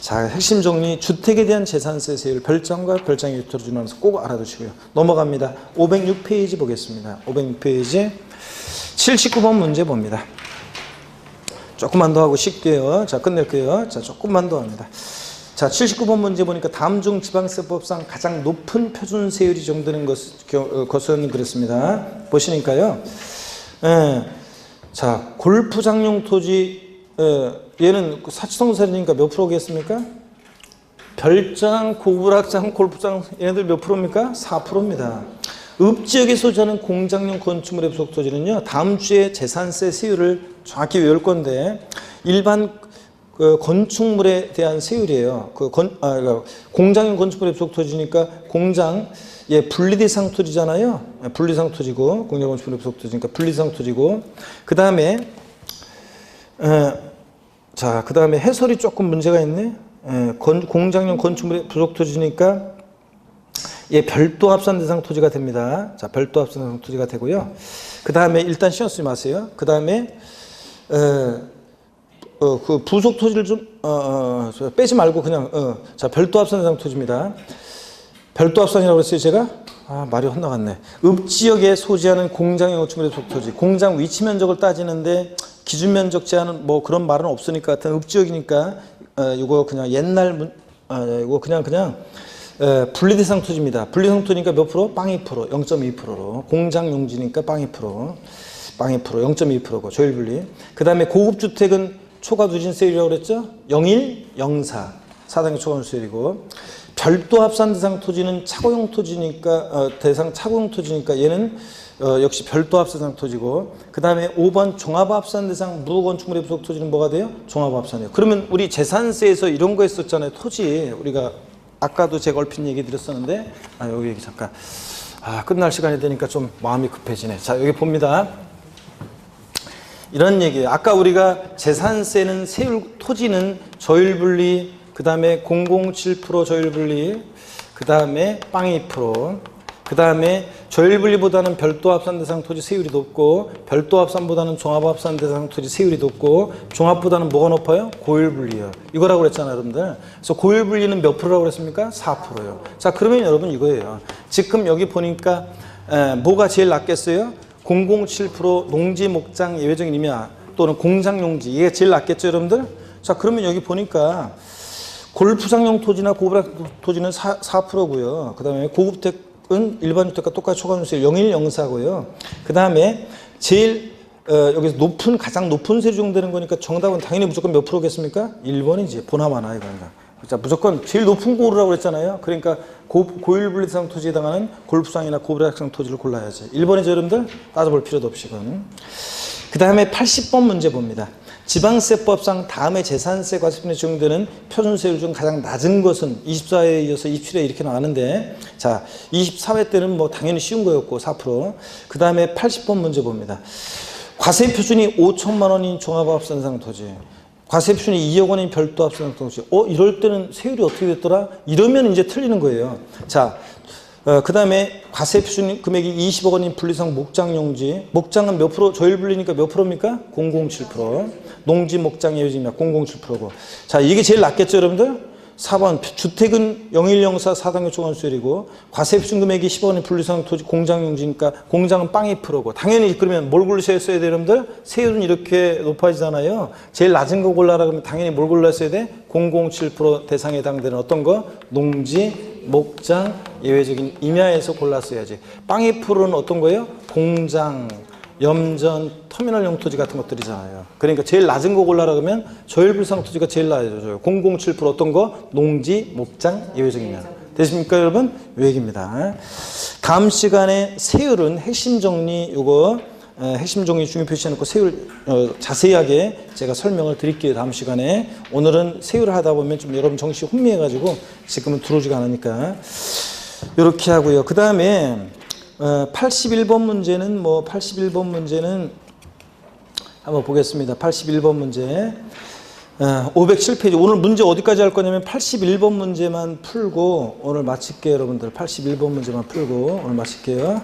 자, 핵심 정리. 주택에 대한 재산세 세율 별장과 별장의 유토를 준하면서 꼭 알아두시고요. 넘어갑니다. 506페이지 보겠습니다. 506페이지 79번 문제 봅니다. 조금만 더 하고 쉴게요. 자, 끝낼게요. 자, 조금만 더 합니다. 자, 79번 문제 보니까 다음 중 지방세법상 가장 높은 표준세율이 정되는 것은 그렇습니다. 보시니까요. 자, 골프장용 토지, 얘는 사치동산이니까 몇 프로겠습니까? 별장, 고부락장, 골프장, 얘네들 몇 프로입니까? 4%입니다. 읍지역에 소지하는 공장용 건축물의 부속 토지는요, 다음 주에 재산세 세율을 정확히 외울 건데, 일반 건축물에 대한 세율이에요. 공장용 건축물의 부속 토지니까 공장, 분리대상 토지잖아요. 분리대상 토지고, 공장 건축물의 부속 토지니까 분리대상 토지고, 그 다음에, 자, 그 다음에 해설이 조금 문제가 있네. 공장용 건축물의 부속 토지니까, 별도 합산 대상 토지가 됩니다. 자, 별도 합산 대상 토지가 되고요. 그 다음에 일단 신경 쓰지 마세요. 그 다음에 그 부속 토지를 좀 빼지 말고 그냥 자, 별도 합산 대상 토지입니다. 별도 합산이라고 했어요, 제가? 말이 헛나갔네. 읍지역에 소지하는 공장용 건축물의 부속 토지, 공장 위치 면적을 따지는데 기준 면적 제한은 뭐 그런 말은 없으니까 하여튼 읍지역이니까 이거 그냥 옛날 이거 그냥 분리대상 토지입니다. 분리대상 토지니까 몇 프로? 빵 2%, 0.2%로. 공장 용지니까 빵 2%, 0.2%고 조율분리. 그 다음에 고급주택은 초과누진세율이라고 그랬죠? 01, 04, 4단계 초과누진세율이고. 별도 합산 대상 토지는 차고용 토지니까 차고용 토지니까 얘는 역시 별도 합산 대상 토지고. 그 다음에 5번 종합합산 대상 무건축물의 부속 토지는 뭐가 돼요? 종합합산이에요. 그러면 우리 재산세에서 이런 거 했었잖아요. 토지 우리가 아까도 제가 얼핏 얘기 드렸었는데 여기 잠깐 끝날 시간이 되니까 좀 마음이 급해지네. 자, 여기 봅니다. 이런 얘기예요. 아까 우리가 재산세는 세율, 토지는 저율분리, 그 다음에 007% 저율분리, 그 다음에 빵 2%, 그 다음에 저율분리보다는 별도 합산 대상 토지 세율이 높고, 별도 합산보다는 종합 합산 대상 토지 세율이 높고, 종합보다는 뭐가 높아요? 고율분리요. 이거라고 그랬잖아요, 여러분들. 그래서 고율분리는 몇 프로라고 그랬습니까? 4%요. 자, 그러면 여러분 이거예요. 지금 여기 보니까 뭐가 제일 낮겠어요? 007% 농지 목장 예외적인 임야 또는 공장 용지, 이게 제일 낮겠죠, 여러분들? 자, 그러면 여기 보니까 골프장용 토지나 고부락 토지는 4%고요. 그 다음에 고급택은 일반 주택과 똑같이 초과누진세율 01, 04고요. 그 다음에 제일 여기서 가장 높은 세율이 적용되는 거니까 정답은 당연히 무조건 몇 프로겠습니까? 1번이지. 보나마나 이거니까. 자, 무조건 제일 높은 고르라고 그랬잖아요. 그러니까 고일 분리대상 토지에 해당하는 골프장이나 고분리대상 토지를 골라야지. 1번이죠, 여러분들? 따져볼 필요도 없이. 그 다음에 80번 문제 봅니다. 지방세법상 다음에 재산세 과세분에 적용되는 표준세율 중 가장 낮은 것은 24회에 이어서 27회 이렇게 나왔는데, 자, 24회 때는 뭐 당연히 쉬운 거였고 4%. 그 다음에 80번 문제 봅니다. 과세 표준이 5천만 원인 종합합산상 토지, 과세 표준이 2억 원인 별도 합산상 토지. 이럴 때는 세율이 어떻게 됐더라? 이러면 이제 틀리는 거예요. 자, 그 다음에 과세 표준 금액이 20억 원인 분리상 목장용지. 목장은 몇 프로? 조일 분리니까 몇 프로입니까? 007%. 농지 목장의 요지입니다. 007%고. 자, 이게 제일 낮겠죠, 여러분들? 4번 주택은 0104 4단계 초과수율이고, 과세 표준 금액이 10억 원인 분리상 토지 공장용지니까 공장은 빵 2%고. 당연히 그러면 뭘 고르셔야 돼, 여러분들? 세율은 이렇게 높아지잖아요. 제일 낮은 거 골라라 그러면 당연히 뭘 골랐어야 돼? 007% 대상에 해당되는 어떤 거? 농지, 목장, 예외적인 임야에서 골랐어야지. 빵 2%는 어떤 거예요? 공장, 염전, 터미널용 토지 같은 것들이잖아요. 그러니까 제일 낮은 거 골라라 그러면 조일불상 토지가 제일 낮아져요. 007% 어떤 거? 농지, 목장, 예외적이면. 되십니까, 여러분? 요얘기입니다. 다음 시간에 세율은 핵심 정리, 요거 핵심 정리 중요 표시해놓고 세율 자세하게 제가 설명을 드릴게요. 다음 시간에. 오늘은 세율을 하다 보면 좀 여러분 정신이 혼미해가지고 지금은 들어오지가 않으니까 이렇게 하고요. 그 다음에 81번 문제는 81번 문제는 한번 보겠습니다. 81번 문제 507페이지. 오늘 문제 어디까지 할 거냐면 81번 문제만 풀고 오늘 마칠게요, 여러분들. 81번 문제만 풀고 오늘 마칠게요.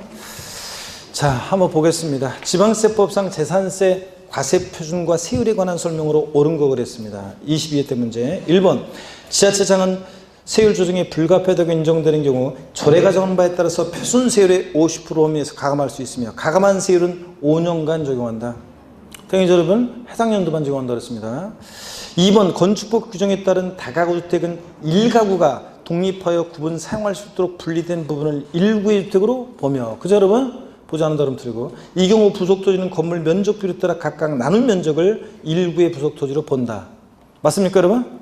자, 한번 보겠습니다. 지방세법상 재산세 과세 표준과 세율에 관한 설명으로 옳은 거 그랬습니다. 22회 때 문제. 1번 지자체장은 세율 조정이 불가피하다고 인정되는 경우 조례가 정한 바에 따라서 표준 세율의 50% 범위에서 가감할 수 있으며, 가감한 세율은 5년간 적용한다. 당연히 여러분 해당 연도만 적용한다 그랬습니다. 2번 건축법 규정에 따른 다가구 주택은 1가구가 독립하여 구분 사용할 수 있도록 분리된 부분을 1구의 주택으로 보며, 그죠 여러분? 보지 않은 다름 틀리고, 이 경우 부속토지는 건물 면적 비율에 따라 각각 나눈 면적을 1구의 부속토지로 본다. 맞습니까 여러분?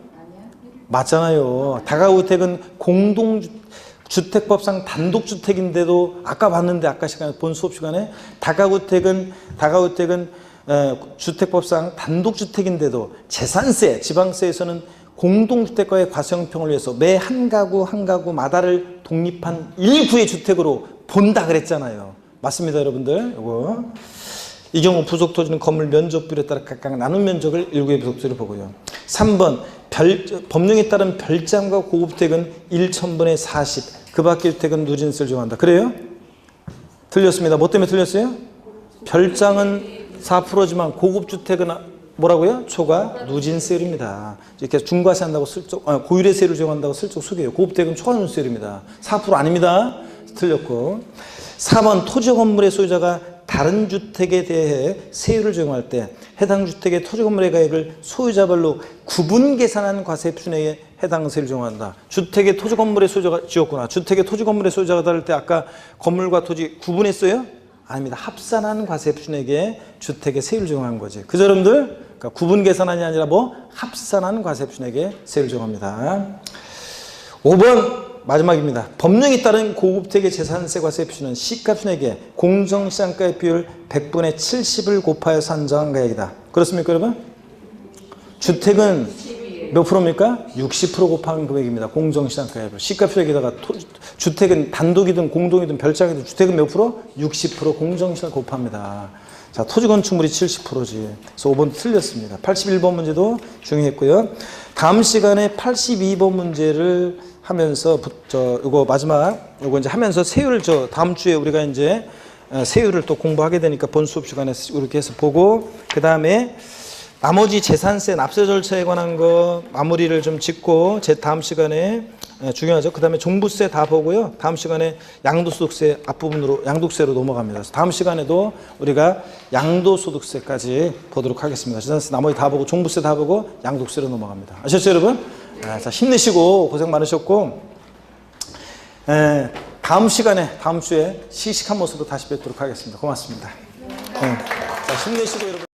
맞잖아요. 다가구주택은 공동주택법상 단독주택인데도, 아까 봤는데 아까 시간에 본 수업 시간에 다가구주택은 주택법상 단독주택인데도 재산세, 지방세에서는 공동주택과의 과세형평을 위해서 매 한 가구마다를 독립한 1구의 주택으로 본다 그랬잖아요. 맞습니다, 여러분들. 요거. 이 경우 부속토지는 건물 면적비율에 따라 각각 나눈 면적을 1구의 부속토지로 보고요. 3번 법령에 따른 별장과 고급주택은 1,000분의 40, 그 밖의 주택은 누진세를 적용한다. 그래요? 틀렸습니다. 뭐 때문에 틀렸어요? 별장은 4%지만 고급주택은 뭐라고요? 초과 누진세율입니다. 이렇게 중과세 한다고 슬쩍, 고율의 세율을 적용한다고 슬쩍 속여요. 고급주택은 초과 누진세율입니다. 4% 아닙니다. 틀렸고. 4번 토지 건물의 소유자가 다른 주택에 대해 세율을 적용할 때 해당 주택의 토지 건물의 가액을 소유자별로 구분 계산한 과세 표준에 해당 세율을 적용한다. 주택의 토지 건물의 소유자가 지었구나. 주택의 토지 건물의 소유자가 다를 때 아까 건물과 토지 구분했어요? 아닙니다. 합산한 과세 표준액에 주택의 세율을 적용한 거지. 그죠 여러분들? 그러니까 구분 계산안이 아니라 합산한 과세 표준액에 세율을 적용합니다. 5번 마지막입니다. 법령에 따른 고급주택의 재산세 과세 표준은 시가표준액에 공정시장가액 비율 100분의 70을 곱하여 산정한 가액이다. 그렇습니까 여러분? 주택은 몇 프로입니까? 60% 곱하는 금액입니다. 공정시장가액을. 시가표준액에다가 주택은 단독이든 공동이든 별장이든 주택은 몇 프로? 60% 공정시장 곱합니다. 자, 토지 건축물이 70%지. 그래서 5번 틀렸습니다. 81번 문제도 중요했고요. 다음 시간에 82번 문제를 하면서 이거 마지막 이거 이제 하면서 세율을 다음 주에 우리가 이제 세율을 또 공부하게 되니까 본 수업 시간에 이렇게 해서 보고, 그 다음에 나머지 재산세 납세 절차에 관한 거 마무리를 좀 짓고 다음 시간에 중요하죠. 그 다음에 종부세 다 보고요. 다음 시간에 양도소득세 앞부분으로 양도세로 넘어갑니다. 그래서 다음 시간에도 우리가 양도소득세까지 보도록 하겠습니다. 재산세 나머지 다 보고 종부세 다 보고 양도세로 넘어갑니다. 아셨죠 여러분? 자, 힘내시고 고생 많으셨고, 다음 주에 씩씩한 모습으로 다시 뵙도록 하겠습니다. 고맙습니다. 자, 힘내시고 여러분.